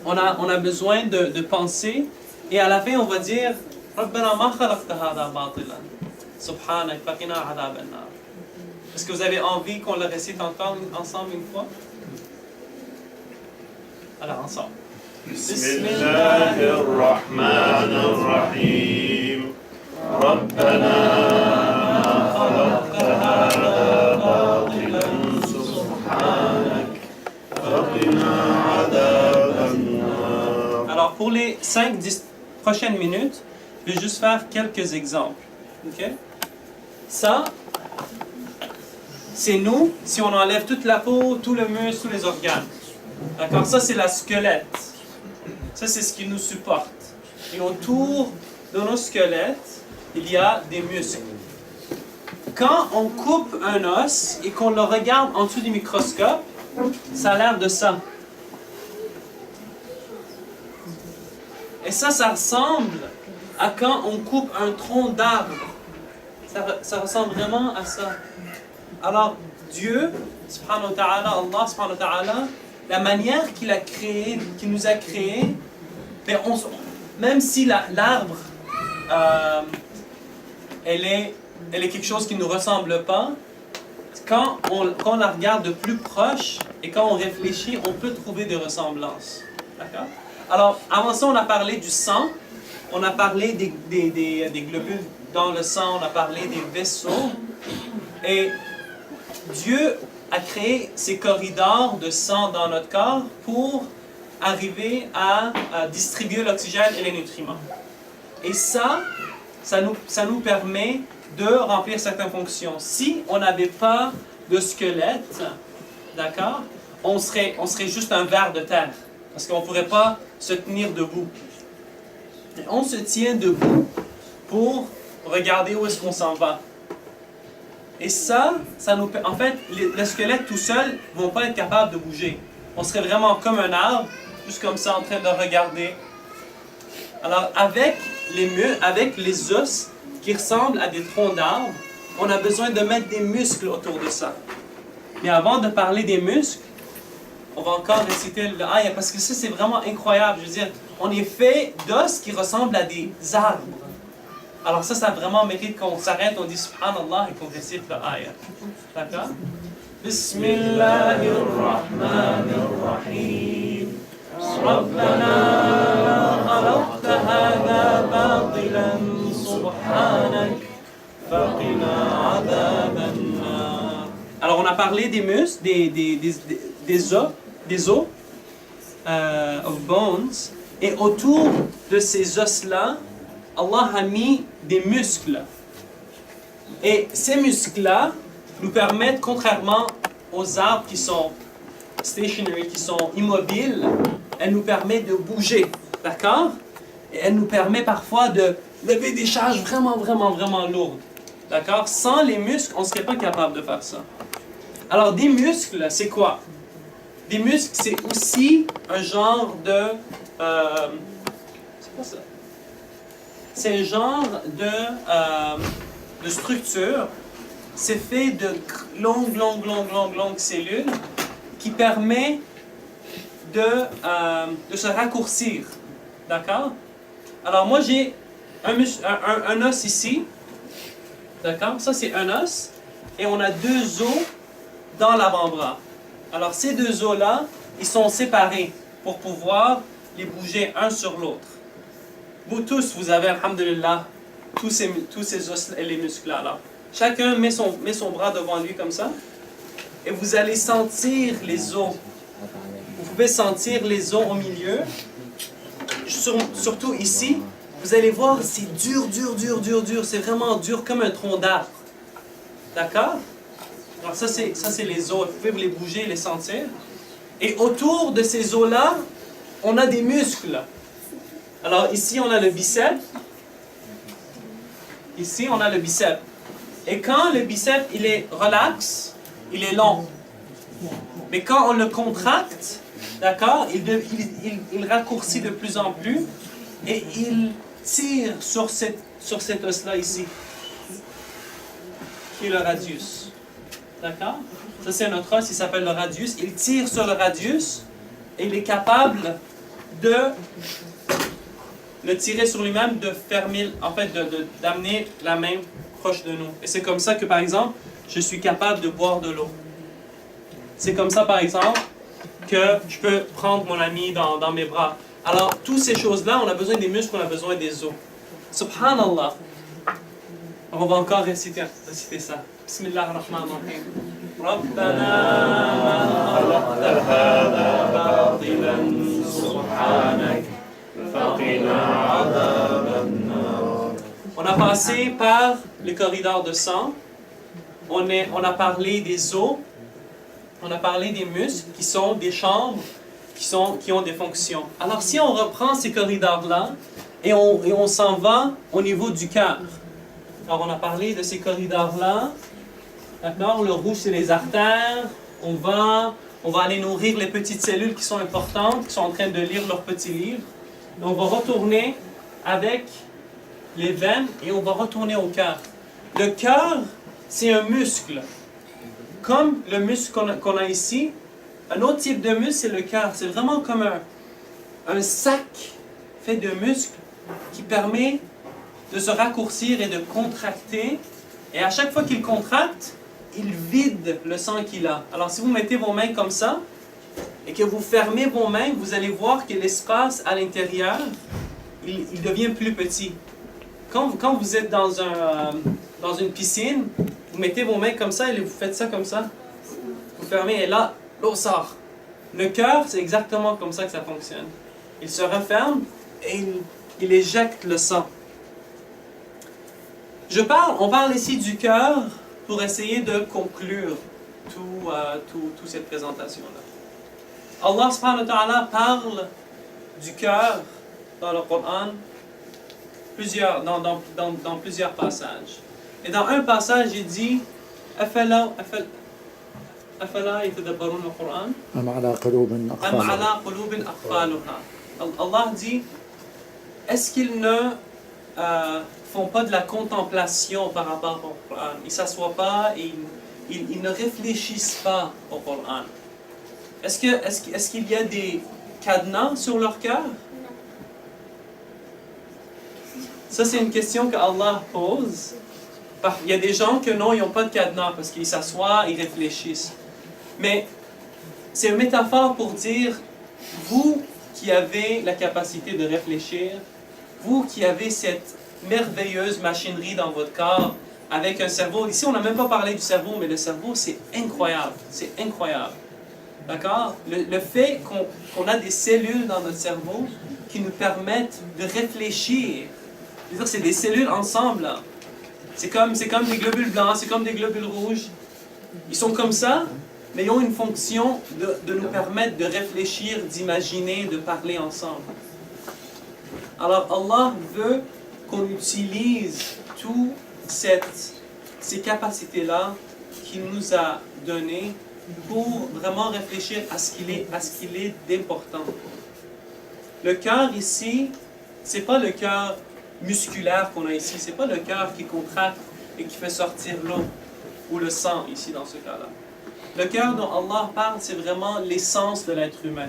on a besoin de penser, et à la fin, on va dire ربنا ما خلقت هذا باطلا سبحانك فقنا عذاب النار. Est-ce que vous avez envie qu'on le récite encore ensemble une fois? Alors ensemble. Bismillahirrahmanirrahim. Rabbana ma khalaqta hadha batilan subhanak faqina adhaban nar. Alors pour les 5-10 prochaines minutes, je vais juste faire quelques exemples. Ok? Ça, c'est nous, si on enlève toute la peau, tout le muscle, tous les organes. D'accord? Ça, c'est la squelette. Ça, c'est ce qui nous supporte. Et autour de nos squelettes, il y a des muscles. Quand on coupe un os et qu'on le regarde en dessous du microscope, ça a l'air de ça. Et ça ressemble à quand on coupe un tronc d'arbre. Ça ressemble vraiment à ça. Alors, Dieu, subhanahu wa ta'ala, Allah, subhanahu wa ta'ala, la manière qu'il a créé, qu'il nous a créé, ben même si l'arbre, elle est quelque chose qui ne nous ressemble pas, quand on la regarde de plus proche et quand on réfléchit, on peut trouver des ressemblances. D'accord? Alors, avant ça, on a parlé du sang, on a parlé des globules dans le sang, on a parlé des vaisseaux. Et Dieu a créé ces corridors de sang dans notre corps pour arriver à distribuer l'oxygène et les nutriments. Et ça nous permet de remplir certaines fonctions. Si on n'avait pas de squelette, d'accord, on serait juste un ver de terre, parce qu'on ne pourrait pas se tenir debout. Et on se tient debout pour regarder où est-ce qu'on s'en va. Et ça nous en fait, le squelette tout seul ne vont pas être capables de bouger. On serait vraiment comme un arbre, juste comme ça, en train de regarder Alors, avec les os qui ressemblent à des troncs d'arbres, on a besoin de mettre des muscles autour de ça. Mais avant de parler des muscles, on va encore réciter le ayah parce que ça, c'est vraiment incroyable. Je veux dire, on est fait d'os qui ressemblent à des arbres. Alors ça vraiment mérite qu'on s'arrête, on dit Subhanallah et qu'on récite le ayah. D'accord? Bismillahirrahmanirrahim. Rabbana khalaqta hadha batilan subhanak faqina adhaban nar. Alors on a parlé des muscles, des os, of bones, et autour de ces os-là, Allah a mis des muscles. Et ces muscles-là nous permettent, contrairement aux arbres qui sont stationary, qui sont immobiles, elles nous permettent de bouger, d'accord? Et elles nous permettent parfois de lever des charges vraiment lourdes, d'accord? Sans les muscles, on ne serait pas capable de faire ça. Alors, des muscles, c'est quoi? Des muscles, c'est aussi un genre de... c'est quoi ça? C'est un genre de structure. C'est fait de longues cellules qui permet de se raccourcir. D'accord? Alors moi j'ai un os ici. D'accord? Ça c'est un os. Et on a deux os dans l'avant-bras. Alors ces deux os-là, ils sont séparés pour pouvoir les bouger un sur l'autre. Vous tous, vous avez, alhamdulillah, tous ces os et les muscles-là. Alors, chacun met son bras devant lui comme ça. Et vous allez sentir les os. Vous pouvez sentir les os au milieu. Surtout ici. Vous allez voir, c'est dur. C'est vraiment dur comme un tronc d'arbre. D'accord? Alors ça, c'est les os. Vous pouvez les bouger, les sentir. Et autour de ces os-là, on a des muscles. Alors ici, on a le biceps. Ici, on a le biceps. Et quand le biceps, il est relax, il est long. Mais quand on le contracte, d'accord, il raccourcit de plus en plus et il tire sur cet os-là ici, qui est le radius. D'accord? Ça, c'est un autre os, il s'appelle le radius. Il tire sur le radius et il est capable de le tirer sur lui-même, de fermer, en fait, d'amener la main proche de nous. Et c'est comme ça que, par exemple, je suis capable de boire de l'eau. C'est comme ça, par exemple, que je peux prendre mon ami dans mes bras. Alors, toutes ces choses-là, on a besoin des muscles, on a besoin des os. Subhanallah. On va encore réciter ça. Bismillahirrahmanirrahim. Rabbana khalaqta hadha batilan subhanak. On a passé par le corridor de sang, on a parlé des os, on a parlé des muscles qui sont des chambres qui ont des fonctions. Alors si on reprend ces corridors-là et on s'en va au niveau du cœur. Alors on a parlé de ces corridors-là, d'accord? Le rouge c'est les artères, on va aller nourrir les petites cellules qui sont importantes, qui sont en train de lire leur petit livre. On va retourner avec les veines et on va retourner au cœur. Le cœur, c'est un muscle. Comme le muscle qu'on a ici, un autre type de muscle, c'est le cœur. C'est vraiment comme un sac fait de muscles qui permet de se raccourcir et de contracter. Et à chaque fois qu'il contracte, il vide le sang qu'il a. Alors si vous mettez vos mains comme ça, et que vous fermez vos mains, vous allez voir que l'espace à l'intérieur, il devient plus petit. Quand vous êtes dans une piscine, vous mettez vos mains comme ça et vous faites ça comme ça. Vous fermez et là, l'eau sort. Le cœur, c'est exactement comme ça que ça fonctionne. Il se referme et il éjecte le sang. On parle ici du cœur pour essayer de conclure toute cette présentation-là. Allah subhanahu wa ta'ala parle du cœur dans le Coran dans plusieurs passages. Et dans un passage, il dit أَفَلَا يَتَدَبَّرُونَ الْقُرْآنَ أَمْ عَلَى قُلُوبٍ أَقْفَالُهَا. Allah dit est-ce qu'ils ne font pas de la contemplation par rapport au Coran? Ils ne s'assoient pas et ils ne réfléchissent pas au Coran. Est-ce qu'il y a des cadenas sur leur cœur? Ça, c'est une question que Allah pose. Il y a des gens que non, ils n'ont pas de cadenas parce qu'ils s'assoient, ils réfléchissent. Mais c'est une métaphore pour dire, vous qui avez la capacité de réfléchir, vous qui avez cette merveilleuse machinerie dans votre corps, avec un cerveau, ici on n'a même pas parlé du cerveau, mais le cerveau c'est incroyable, d'accord? Le fait qu'on a des cellules dans notre cerveau qui nous permettent de réfléchir, c'est des cellules ensemble là. C'est comme des globules blancs, c'est comme des globules rouges, ils sont comme ça, mais ils ont une fonction de nous permettre de réfléchir, d'imaginer, de parler ensemble. Alors Allah veut qu'on utilise toutes ces capacités-là qu'il nous a données pour vraiment réfléchir à ce qu'il est d'important. Le cœur ici, c'est pas le cœur musculaire qu'on a ici, c'est pas le cœur qui contracte et qui fait sortir l'eau ou le sang ici dans ce cas-là. Le cœur dont Allah parle, c'est vraiment l'essence de l'être humain.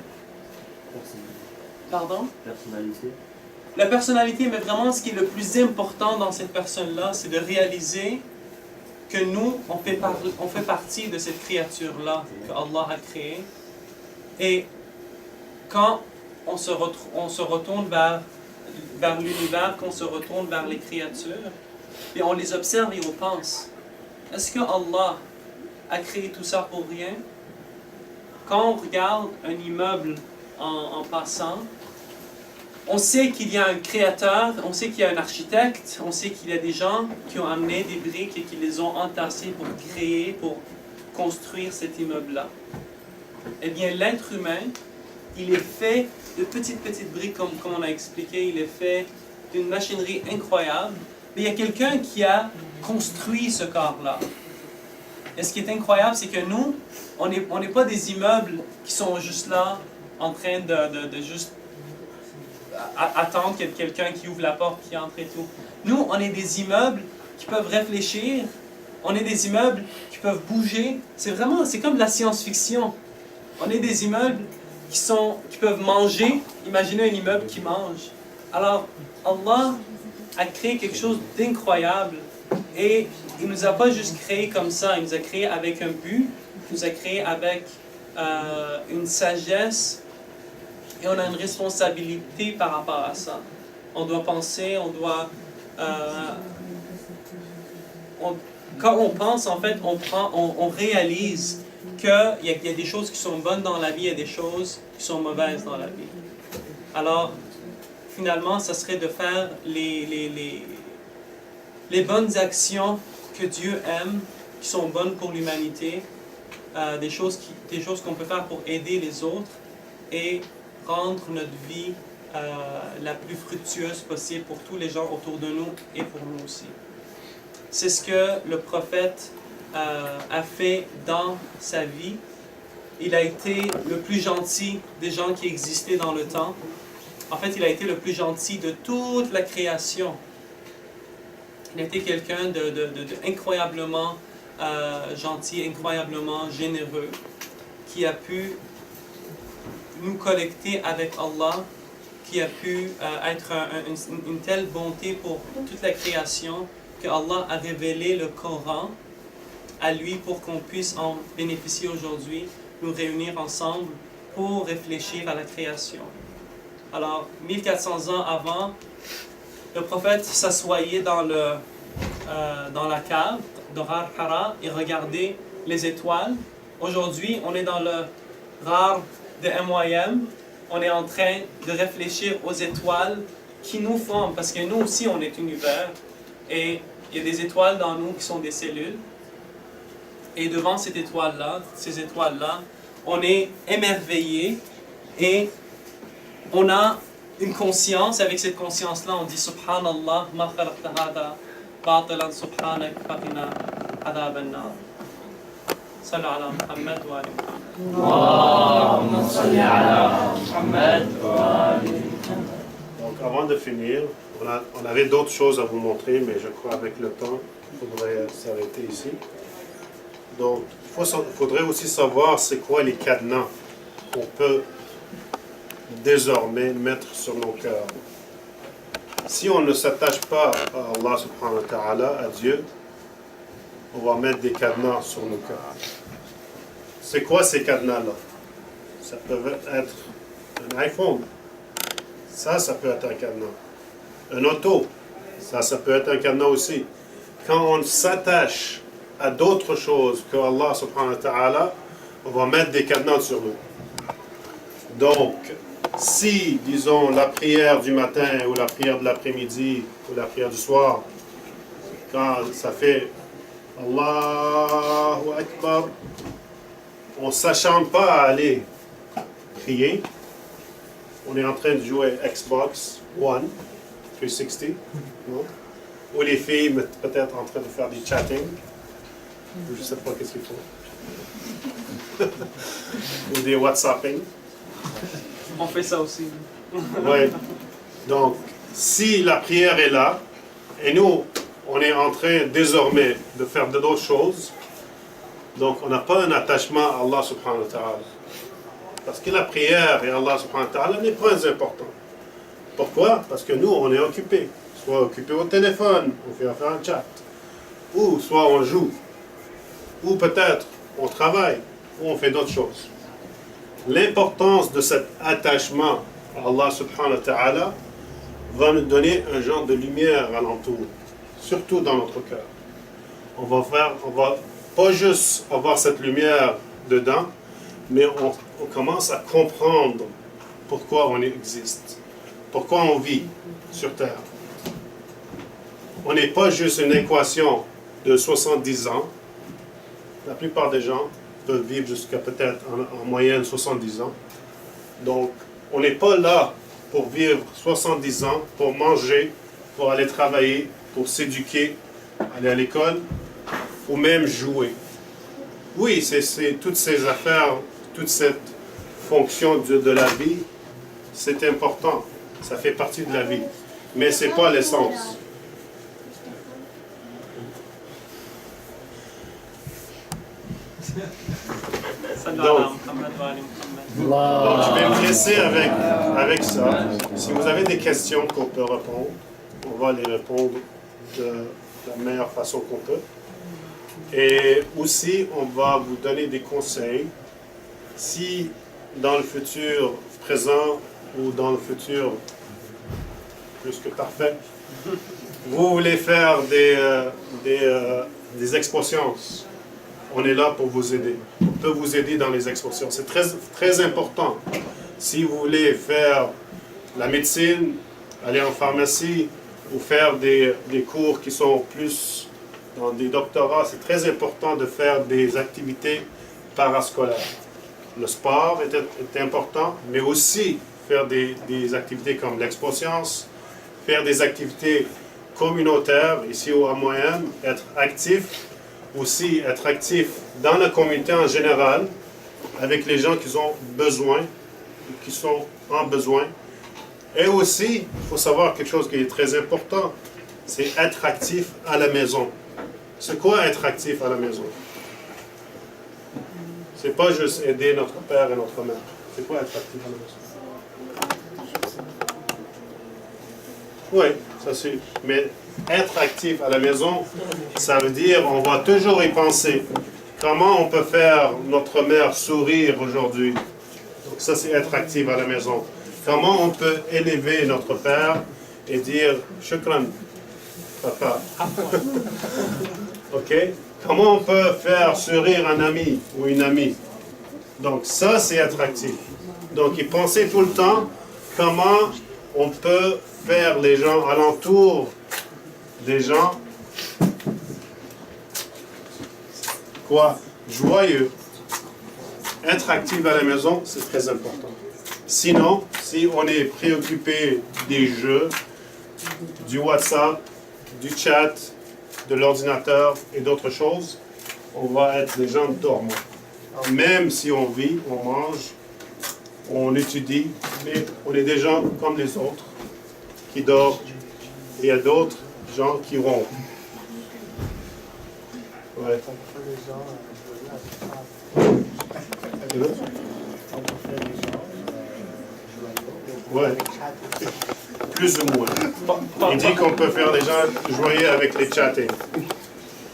Pardon? Personnalité. La personnalité, mais vraiment ce qui est le plus important dans cette personne-là, c'est de réaliser que nous, on fait partie de cette créature-là que Allah a créée. Et quand on se retourne vers l'univers, qu'on se retourne vers les créatures, et on les observe et on pense, est-ce que Allah a créé tout ça pour rien? Quand on regarde un immeuble en passant, on sait qu'il y a un créateur, on sait qu'il y a un architecte, on sait qu'il y a des gens qui ont amené des briques et qui les ont entassées pour construire cet immeuble-là. Eh bien, l'être humain, il est fait de petites briques, comme on a expliqué, il est fait d'une machinerie incroyable, mais il y a quelqu'un qui a construit ce corps-là. Et ce qui est incroyable, c'est que nous, on n'est pas des immeubles qui sont juste là, en train de juste attendre qu'il y ait quelqu'un qui ouvre la porte, qui entre et tout. Nous, on est des immeubles qui peuvent réfléchir, on est des immeubles qui peuvent bouger. C'est comme de la science-fiction. On est des immeubles qui peuvent manger. Imaginez un immeuble qui mange. Alors, Allah a créé quelque chose d'incroyable. Et il ne nous a pas juste créé comme ça, il nous a créé avec un but, il nous a créé avec une sagesse, et on a une responsabilité par rapport à ça. On doit penser, quand on pense, en fait, on réalise qu'il y a des choses qui sont bonnes dans la vie et des choses qui sont mauvaises dans la vie. Alors, finalement, ça serait de faire les bonnes actions que Dieu aime, qui sont bonnes pour l'humanité, des choses qu'on peut faire pour aider les autres et rendre notre vie la plus fructueuse possible pour tous les gens autour de nous et pour nous aussi. C'est ce que le prophète a fait dans sa vie. Il a été le plus gentil des gens qui existaient dans le temps. En fait, il a été le plus gentil de toute la création. Il a été quelqu'un de incroyablement gentil, incroyablement généreux, qui a pu nous connecter avec Allah, qui a pu être une telle bonté pour toute la création, que Allah a révélé le Coran à lui pour qu'on puisse en bénéficier aujourd'hui, nous réunir ensemble pour réfléchir à la création. Alors, 1400 ans avant, le prophète s'assoyait dans la cave de Ghar Hara et regardait les étoiles. Aujourd'hui, on est dans le Ghar de MYM. On est en train de réfléchir aux étoiles qui nous forment, parce que nous aussi, on est univers. Et il y a des étoiles dans nous qui sont des cellules. Et devant ces étoiles-là, on est émerveillé et on a une conscience. Avec cette conscience-là, on dit Subhanallah, ma khalaqta hada batilan subhanak faqina adhab an-nar. Sallu ala Muhammad wa ali Muhammad. Allahumma salli ala Muhammad wa ali Muhammad. avant de finir, on avait d'autres choses à vous montrer, mais je crois avec le temps, il faudrait s'arrêter ici. Donc, il faudrait aussi savoir c'est quoi les cadenas qu'on peut désormais mettre sur nos cœurs. Si on ne s'attache pas à Allah subhanahu wa ta'ala, à Dieu, on va mettre des cadenas sur nos cœurs. C'est quoi ces cadenas-là? Ça peut être un iPhone. Ça peut être un cadenas. Un auto. Ça peut être un cadenas aussi. Quand on s'attache à d'autres choses que Allah subhanahu wa ta'ala, on va mettre des cadenas sur nous. Donc, si, disons, la prière du matin ou la prière de l'après-midi ou la prière du soir, quand ça fait Allahu Akbar, on ne s'acharne pas à aller prier. On est en train de jouer Xbox One 360, non? Ou les filles peut-être en train de faire du chatting. Je ne sais pas qu'est-ce qu'il faut. Ou des WhatsApping. On fait ça aussi. Oui. Donc, si la prière est là, et nous, on est en train désormais de faire d'autres choses, donc on n'a pas un attachement à Allah subhanahu wa ta'ala. Parce que la prière et Allah subhanahu wa ta'ala n'est pas important. Pourquoi? Parce que nous, on est occupés. Soit occupés au téléphone, on fait un chat. Ou soit on joue. Ou peut-être on travaille. Ou on fait d'autres choses. L'importance de cet attachement à Allah subhanahu wa ta'ala va nous donner un genre de lumière alentour, surtout dans notre cœur. On va pas juste avoir cette lumière dedans, mais on commence à comprendre pourquoi on existe, pourquoi on vit sur Terre. On n'est pas juste une équation de 70 ans. La plupart des gens peuvent vivre jusqu'à peut-être en moyenne 70 ans. Donc, on n'est pas là pour vivre 70 ans, pour manger, pour aller travailler, pour s'éduquer, aller à l'école, ou même jouer. Oui, c'est toutes ces affaires, toute cette fonction de la vie, c'est important. Ça fait partie de la vie. Mais ce n'est pas l'essence. Donc, je vais me laisser avec ça. Si vous avez des questions qu'on peut répondre, on va les répondre de la meilleure façon qu'on peut. Et aussi, on va vous donner des conseils. Si dans le futur présent ou dans le futur plus que parfait, vous voulez faire des expériences, on est là pour vous aider. On peut vous aider dans les expériences. C'est très, très important. Si vous voulez faire la médecine, aller en pharmacie ou faire des cours qui sont plus dans des doctorats, c'est très important de faire des activités parascolaires. Le sport est important, mais aussi faire des activités comme l'expo-science, faire des activités communautaires, ici au Moyen, être actif, aussi être actif dans la communauté en général, avec les gens qui ont besoin, qui sont en besoin. Et aussi, il faut savoir quelque chose qui est très important, c'est être actif à la maison. C'est quoi être actif à la maison? C'est pas juste aider notre père et notre mère. C'est quoi être actif à la maison? Oui, ça c'est. Mais être actif à la maison, ça veut dire on va toujours y penser. Comment on peut faire notre mère sourire aujourd'hui? Donc ça c'est être actif à la maison. Comment on peut élever notre père et dire shukran, papa. OK? Comment on peut faire sourire un ami ou une amie? Donc ça c'est être actif. Donc y penser tout le temps comment on peut faire les gens alentour des gens joyeux. Être actif à la maison, c'est très important. Sinon, si on est préoccupé des jeux, du WhatsApp, du chat, de l'ordinateur et d'autres choses, on va être des gens dormants. Même si on vit, on mange, on étudie, mais on est des gens comme les autres. qui dort, et il y a d'autres gens qui rompent. Ouais. Ouais. Plus ou moins. Il dit qu'on peut faire les gens joyeux avec les chatting.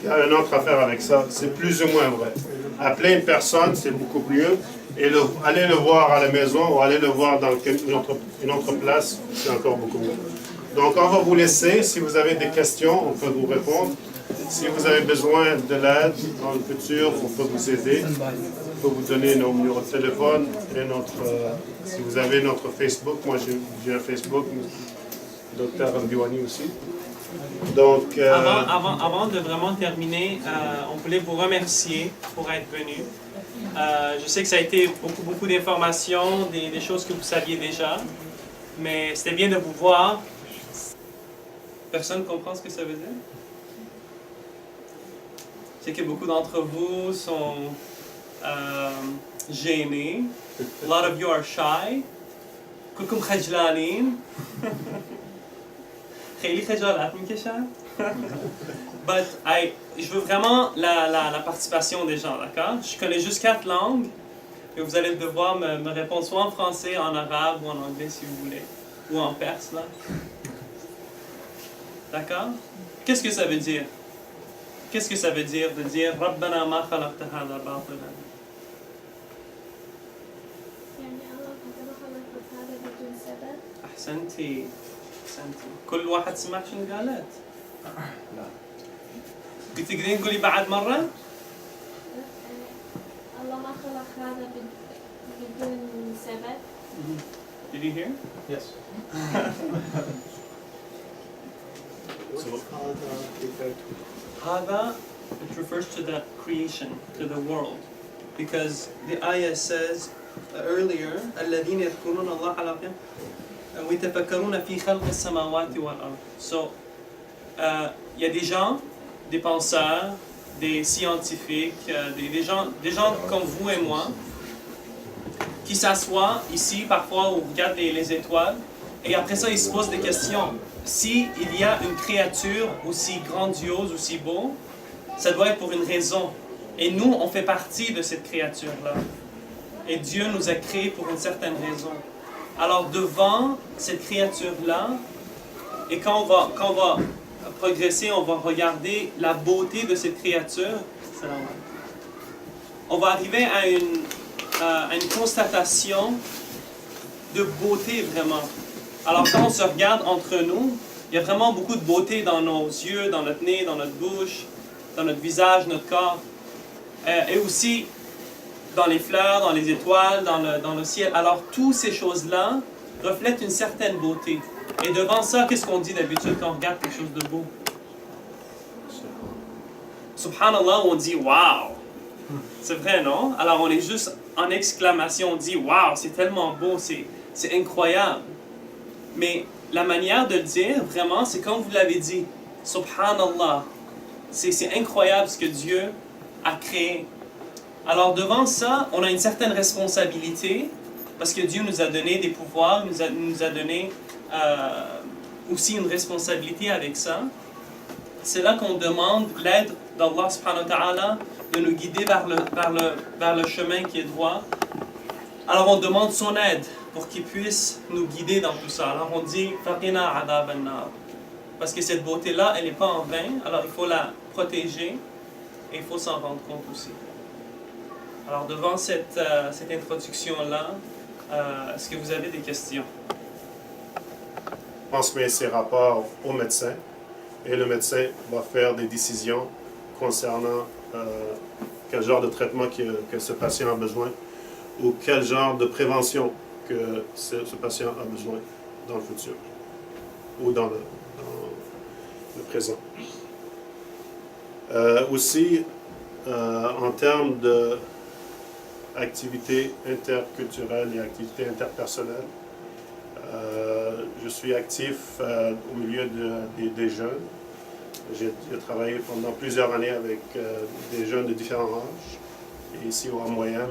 Il y a une autre affaire avec ça, c'est plus ou moins vrai. Appeler une personne, c'est beaucoup mieux. Et aller le voir à la maison ou aller le voir dans une autre place, c'est encore beaucoup mieux. Donc, on va vous laisser. Si vous avez des questions, on peut vous répondre. Si vous avez besoin de l'aide dans le futur, on peut vous aider. On peut vous donner nos numéros de téléphone et si vous avez notre Facebook. Moi, j'ai un Facebook, Dr. Ambiwani aussi. Donc, avant de vraiment terminer, on voulait vous remercier pour être venu. Je sais que ça a été beaucoup d'informations, des choses que vous saviez déjà, mais c'était bien de vous voir. Personne comprend ce que ça veut dire? Je sais que beaucoup d'entre vous sont gênés. A lot of you are shy. كلكم خجلانين. خيلي خجالات من كشان. But je veux vraiment la participation des gens, d'accord? Je connais juste 4 langues et vous allez devoir me répondre soit en français, en arabe ou en anglais si vous voulez, ou en perse là. D'accord? Qu'est-ce que ça veut dire? Qu'est-ce que ça veut dire de dire Rabbana ma khalaqta hadha batilan? أحسنتي أحسنتي. كل واحد سمع شنو قالت؟ لا. بتقدرين تقولي بعد مرة؟ الله ما خلق هذا بدون سبب. Did you hear? Yes. Hada, it refers to the creation, to the world. Because the ayah says earlier, الذين يذكرون الله على قيام ويتفكرون في خلق السماوات والأرض. So, il y a des gens, des penseurs, des scientifiques, des gens comme vous et moi, qui s'assoient ici parfois ou regardent les étoiles, et après ça ils se posent des questions. Si il y a une créature aussi grandiose, aussi beau, ça doit être pour une raison. Et nous, on fait partie de cette créature-là. Et Dieu nous a créés pour une certaine raison. Alors devant cette créature-là, et quand on va progresser, on va regarder la beauté de cette créature, on va arriver à une constatation de beauté vraiment. Alors quand on se regarde entre nous, il y a vraiment beaucoup de beauté dans nos yeux, dans notre nez, dans notre bouche, dans notre visage, notre corps. Et aussi dans les fleurs, dans les étoiles, dans le ciel. Alors toutes ces choses-là reflètent une certaine beauté. Et devant ça, qu'est-ce qu'on dit d'habitude quand on regarde quelque chose de beau? Subhanallah, on dit « Wow ». C'est vrai, non? Alors on est juste en exclamation, on dit « Wow, c'est tellement beau, c'est incroyable ». Mais la manière de le dire, vraiment, c'est comme vous l'avez dit. Subhanallah. C'est incroyable ce que Dieu a créé. Alors devant ça, on a une certaine responsabilité, parce que Dieu nous a donné des pouvoirs, nous a donné aussi une responsabilité avec ça. C'est là qu'on demande l'aide d'Allah subhanahu wa ta'ala de nous guider vers le chemin qui est droit. Alors on demande son aide pour qu'il puisse nous guider dans tout ça. Alors on dit « Faqina adab an-nar » parce que cette beauté-là, elle n'est pas en vain, alors il faut la protéger et il faut s'en rendre compte aussi. Alors devant cette introduction-là, est-ce que vous avez des questions? On transmet ces rapports au médecin et le médecin va faire des décisions concernant quel genre de traitement que ce patient a besoin ou quel genre de prévention que ce patient a besoin dans le futur ou dans le présent. Aussi, en termes d'activités interculturelles et activités interpersonnelles, je suis actif au milieu des jeunes. J'ai travaillé pendant plusieurs années avec des jeunes de différents âges. Et ici au Moyen,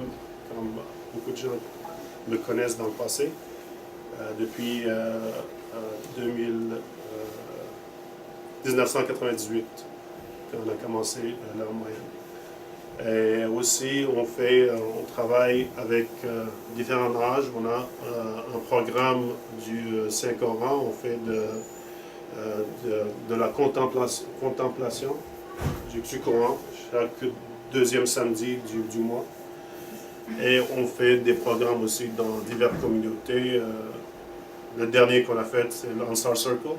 comme beaucoup de gens me connaissent dans le passé, depuis 1998, quand on a commencé l'heure moyenne. Et aussi, on travaille avec différents âges. On a un programme du Saint-Coran. On fait de la contemplation du Coran chaque deuxième samedi du mois. Et on fait des programmes aussi dans diverses communautés. Le dernier qu'on a fait, c'est l'Ansar Circle,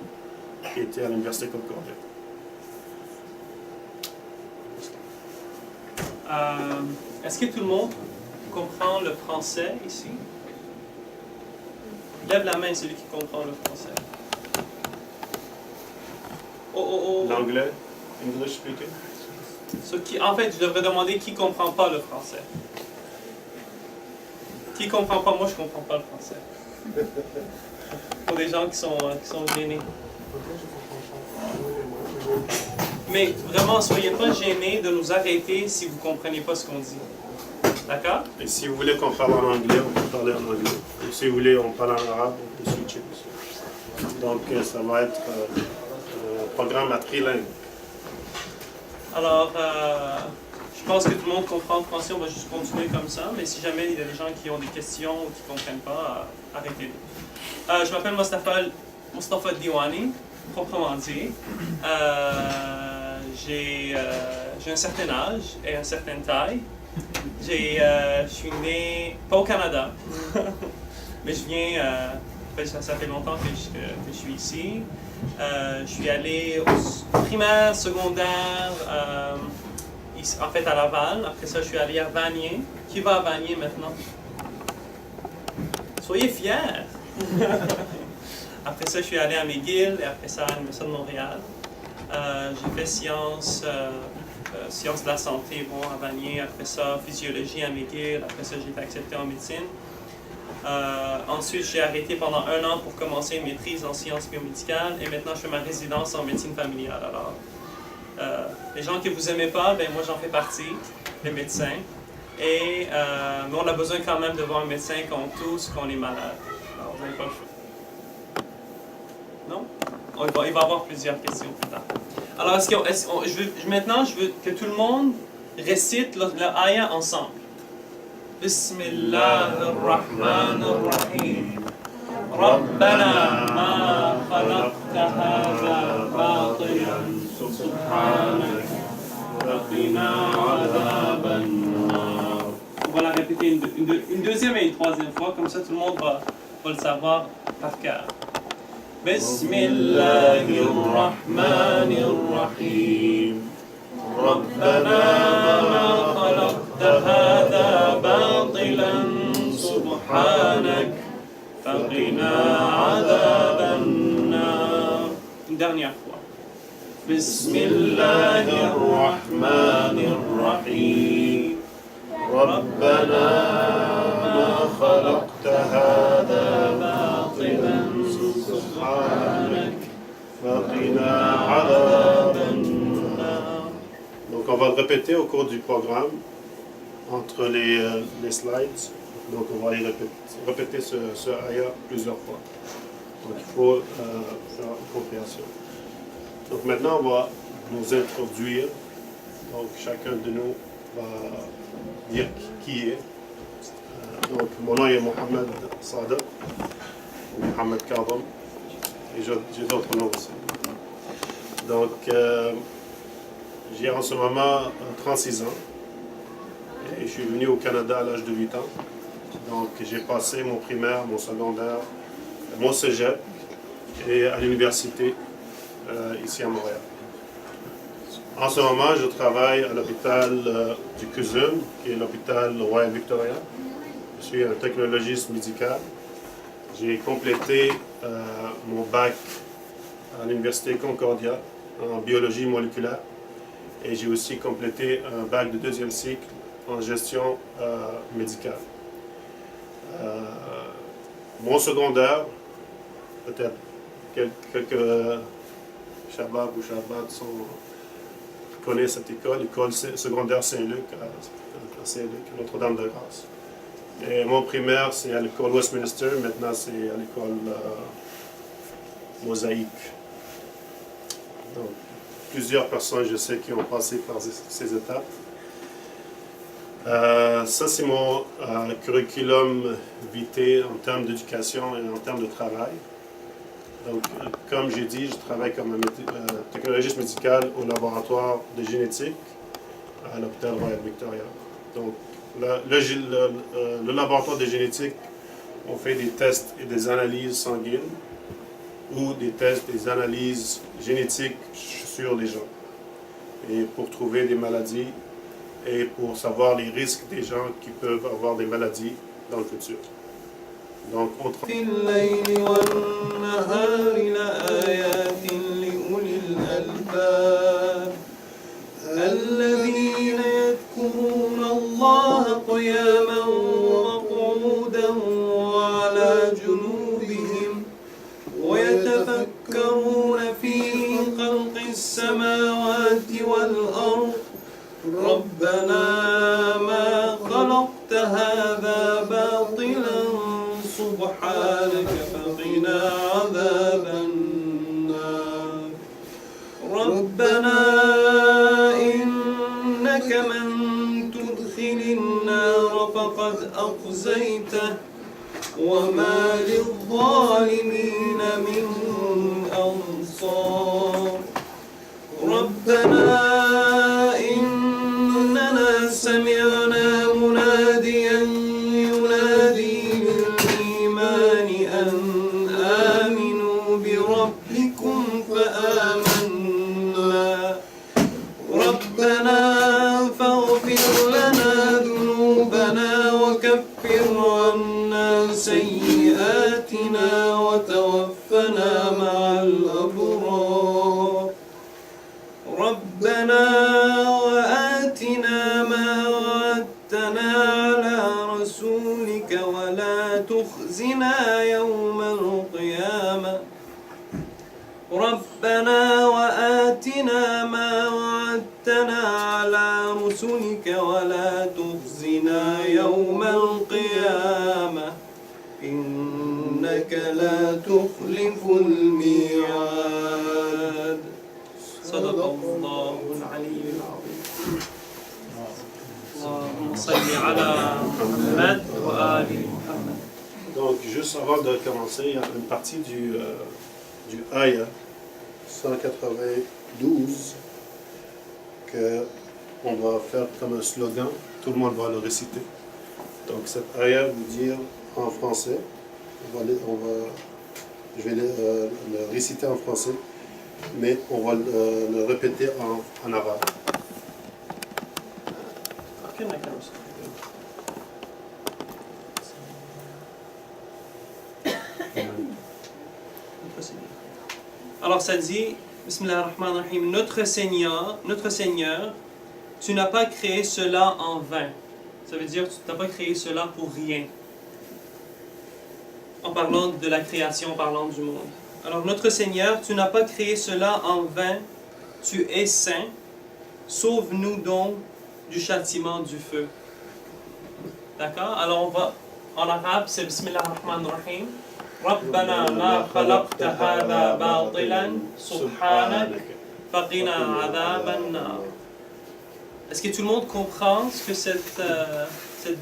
qui était à l'Université Concordia. Est-ce que tout le monde comprend le français ici? Lève la main celui qui comprend le français. L'anglais? English speaking? En fait, je devrais demander qui ne comprend pas le français. Qui ne comprend pas? Moi, je ne comprends pas le français. Pour des gens qui sont gênés. Mais vraiment, soyez pas gênés de nous arrêter si vous ne comprenez pas ce qu'on dit. D'accord? Et si vous voulez qu'on parle en anglais, on peut parler en anglais. Et si vous voulez qu'on parle en arabe, on peut switcher aussi. Donc, ça va être un programme à trilingue. Alors, je pense que tout le monde comprend le français. On va juste continuer comme ça. Mais si jamais il y a des gens qui ont des questions ou qui ne comprennent pas, arrêtez-les. Je m'appelle Mustafa Diwani, proprement dit. J'ai un certain âge et une certaine taille. Je suis né, pas au Canada, mais je viens, ça fait longtemps que je suis ici. Je suis allé au primaire, secondaire, en fait à Laval. Après ça, je suis allé à Vanier. Qui va à Vanier maintenant? Soyez fiers! Après ça, je suis allé à McGill et après ça à l'Université de Montréal. J'ai fait sciences de la santé à Vanier, après ça physiologie à McGill, après ça j'ai été accepté en médecine. Ensuite, j'ai arrêté pendant 1 an pour commencer une maîtrise en sciences biomédicales et maintenant je fais ma résidence en médecine familiale. Alors, les gens que vous n'aimez pas, ben moi j'en fais partie, les médecins. Mais on a besoin quand même de voir un médecin quand tous, qu'on est malade. Alors, vous n'avez pas le choix. Non? Il va y avoir plusieurs questions plus tard. Alors, maintenant, je veux que tout le monde récite le ayah ensemble. Bismillahirrahmanirrahim. Rabbana ma khalaqta hadha batilan subhanak wa qina adhaban nar. On va la répéter une deuxième et une troisième fois, comme ça tout le monde va le savoir par cœur. بسم الله الرحمن الرحيم ربنا ما خلقت هذا باطلا سبحانك فقنا عذاب النار. Une dernière fois. بسم الله الرحمن الرحيم ربنا ما خلقت هذا باطلا Donc on va le répéter au cours du programme entre les slides. Donc on va y répéter ce ayah plusieurs fois. Donc il faut faire une compréhension. Donc maintenant on va nous introduire. Donc chacun de nous va dire qui est. Donc mon nom est Mohamed Sadat, Mohamed Kadam. Et j'ai d'autres noms aussi. Donc, j'ai en ce moment 36 ans. Et je suis venu au Canada à l'âge de 8 ans. Donc, j'ai passé mon primaire, mon secondaire, mon cégep et à l'université ici à Montréal. En ce moment, je travaille à l'hôpital du CUSUM, qui est l'hôpital Royal Victoria. Je suis un technologiste médical. J'ai complété mon bac à l'Université Concordia en biologie moléculaire et j'ai aussi complété un bac de 2e cycle en gestion médicale. Mon secondaire, peut-être quelques Shabab ou Shabbat connaissent cette école secondaire Saint-Luc à Saint-Luc, Notre-Dame-de-Grâce. Et mon primaire, c'est à l'école Westminster, maintenant c'est à l'école mosaïque. Donc, plusieurs personnes, je sais, qui ont passé par ces étapes. Ça, c'est mon curriculum vitae en termes d'éducation et en termes de travail. Donc, comme j'ai dit, je travaille comme technologiste médical au laboratoire de génétique à l'hôpital Royal Victoria. Donc, le laboratoire de génétique, on fait des tests et des analyses sanguines ou des tests, des analyses génétiques sur les gens. Et pour trouver des maladies et pour savoir les risques des gens qui peuvent avoir des maladies dans le futur. Donc, on الذين يذكرون الله قياما وقعودا وعلى جنوبهم ويتفكرون في خلق السماوات والأرض ربنا ما خلقت هذا باطلا سبحانك فقنا عذاب النار ربنا إنك من تدخل النار فقد أخزيته وما للظالمين من أنصار ربنا إننا سمعنا مناديا ينادي للإيمان أن آمنوا بربكم فآمنا ربنا فاغفر لنا ذنوبنا وكفر عنا سيئاتنا وتوفنا مع الأبرار ربنا وآتنا ما وعدتنا على رسولك ولا تخزنا يوم القيامة ربنا وآتنا ما وعدتنا على رسلك ولا تخزنا يوم القيامة إنك لا تخلف الميعاد صدق الله العلي العظيم اللهم صل على محمد وآل محمد. Donc, juste avant de commencer, il y a une partie du Aya 192 qu'on va faire comme un slogan, tout le monde va le réciter. Donc cette Aya veut dire en français, je vais le réciter en français, mais on va le répéter en arabe. Alors ça dit, Bismillah ar-Rahman ar-Rahim, notre Seigneur, tu n'as pas créé cela en vain. Ça veut dire, tu n'as pas créé cela pour rien. En parlant de la création, en parlant du monde. Alors notre Seigneur, tu n'as pas créé cela en vain, tu es saint, sauve-nous donc du châtiment du feu. D'accord? Alors on va, en arabe, c'est Bismillah ar-Rahman ar-Rahim. ربنا ما خلقت هذا باطلا سبحانك فقنا عذاب النار. Est-ce que tout le monde comprend ce que cette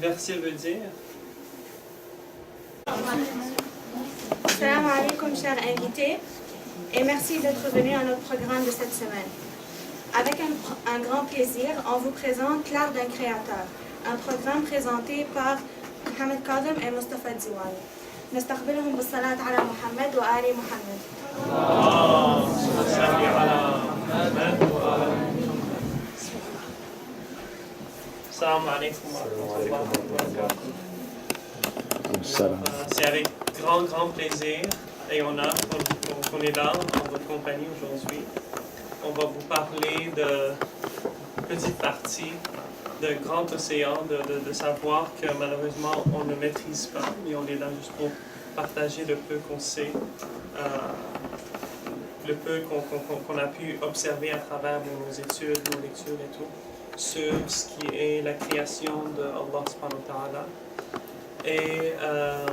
verset veut dire? Salam alaikum, chers invités, et merci d'être venus à notre programme de cette semaine. Avec un grand plaisir, on vous présente L'Art d'un créateur, un programme présenté par Mohamed Kadem et Mustafa Diwali. نستقبلهم بالصلاة على محمد وآل محمد. Salam alaikum wa rahmatullahi wa barakatuh. C'est avec grand plaisir et honneur qu'on est là en votre compagnie aujourd'hui. On va vous parler de petite partie de grand océan de savoir que malheureusement on ne maîtrise pas, mais on est là juste pour partager le peu qu'on sait, le peu qu'on a pu observer à travers nos études, nos lectures et tout, sur ce qui est la création de Allah subhanahu wa ta'ala. Et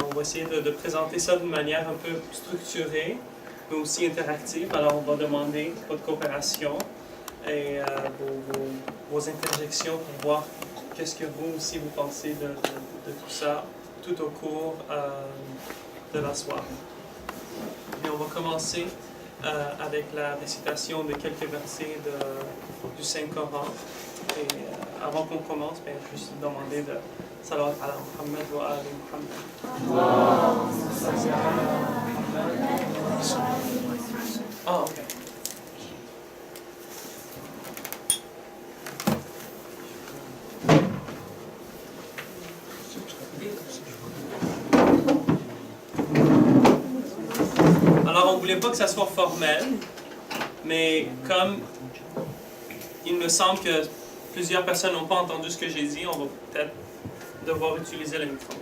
on va essayer de présenter ça d'une manière un peu structurée mais aussi interactive. Alors, on va demander votre coopération et vos interjections pour voir qu'est-ce que vous aussi vous pensez de tout ça tout au cours de la soirée. Et on va commencer avec la récitation de quelques versets du Saint-Coran. Et avant qu'on commence, je vais juste demander de salawat ala Muhammad wa ali Muhammad. Ah, ok. Alors, on ne voulait pas que ça soit formel, mais comme il me semble que plusieurs personnes n'ont pas entendu ce que j'ai dit, on va peut-être devoir utiliser le micro.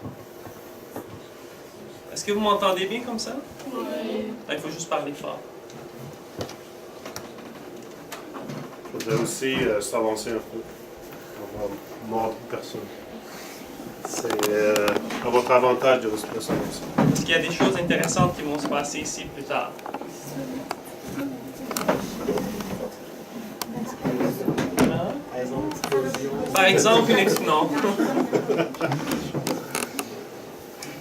Est-ce que vous m'entendez bien comme ça? Oui. Il faut juste parler fort. Il faudrait aussi s'avancer un peu. On va mordre personne. C'est à votre avantage de s'avancer. Parce qu'il y a des choses intéressantes qui vont se passer ici plus tard. Par exemple, une explosion.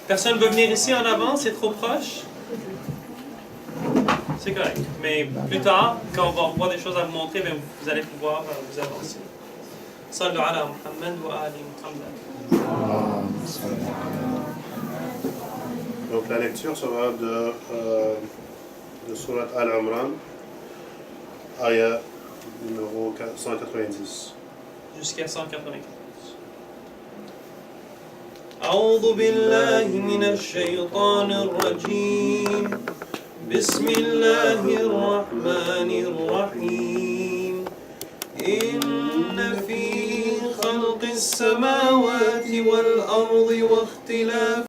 Personne ne veut venir ici en avant, c'est trop proche? C'est correct. Mais plus tard, quand on va avoir des choses à vous montrer, vous allez pouvoir vous avancer. Sallu ala Muhammad wa ali Muhammad. Donc la lecture sera de Surat Al-Imran, ayat numéro 190. Jusqu'à 195. أعوذ بالله من الشيطان الرجيم بسم الله الرحمن الرحيم إن في خلق السماوات والأرض واختلاف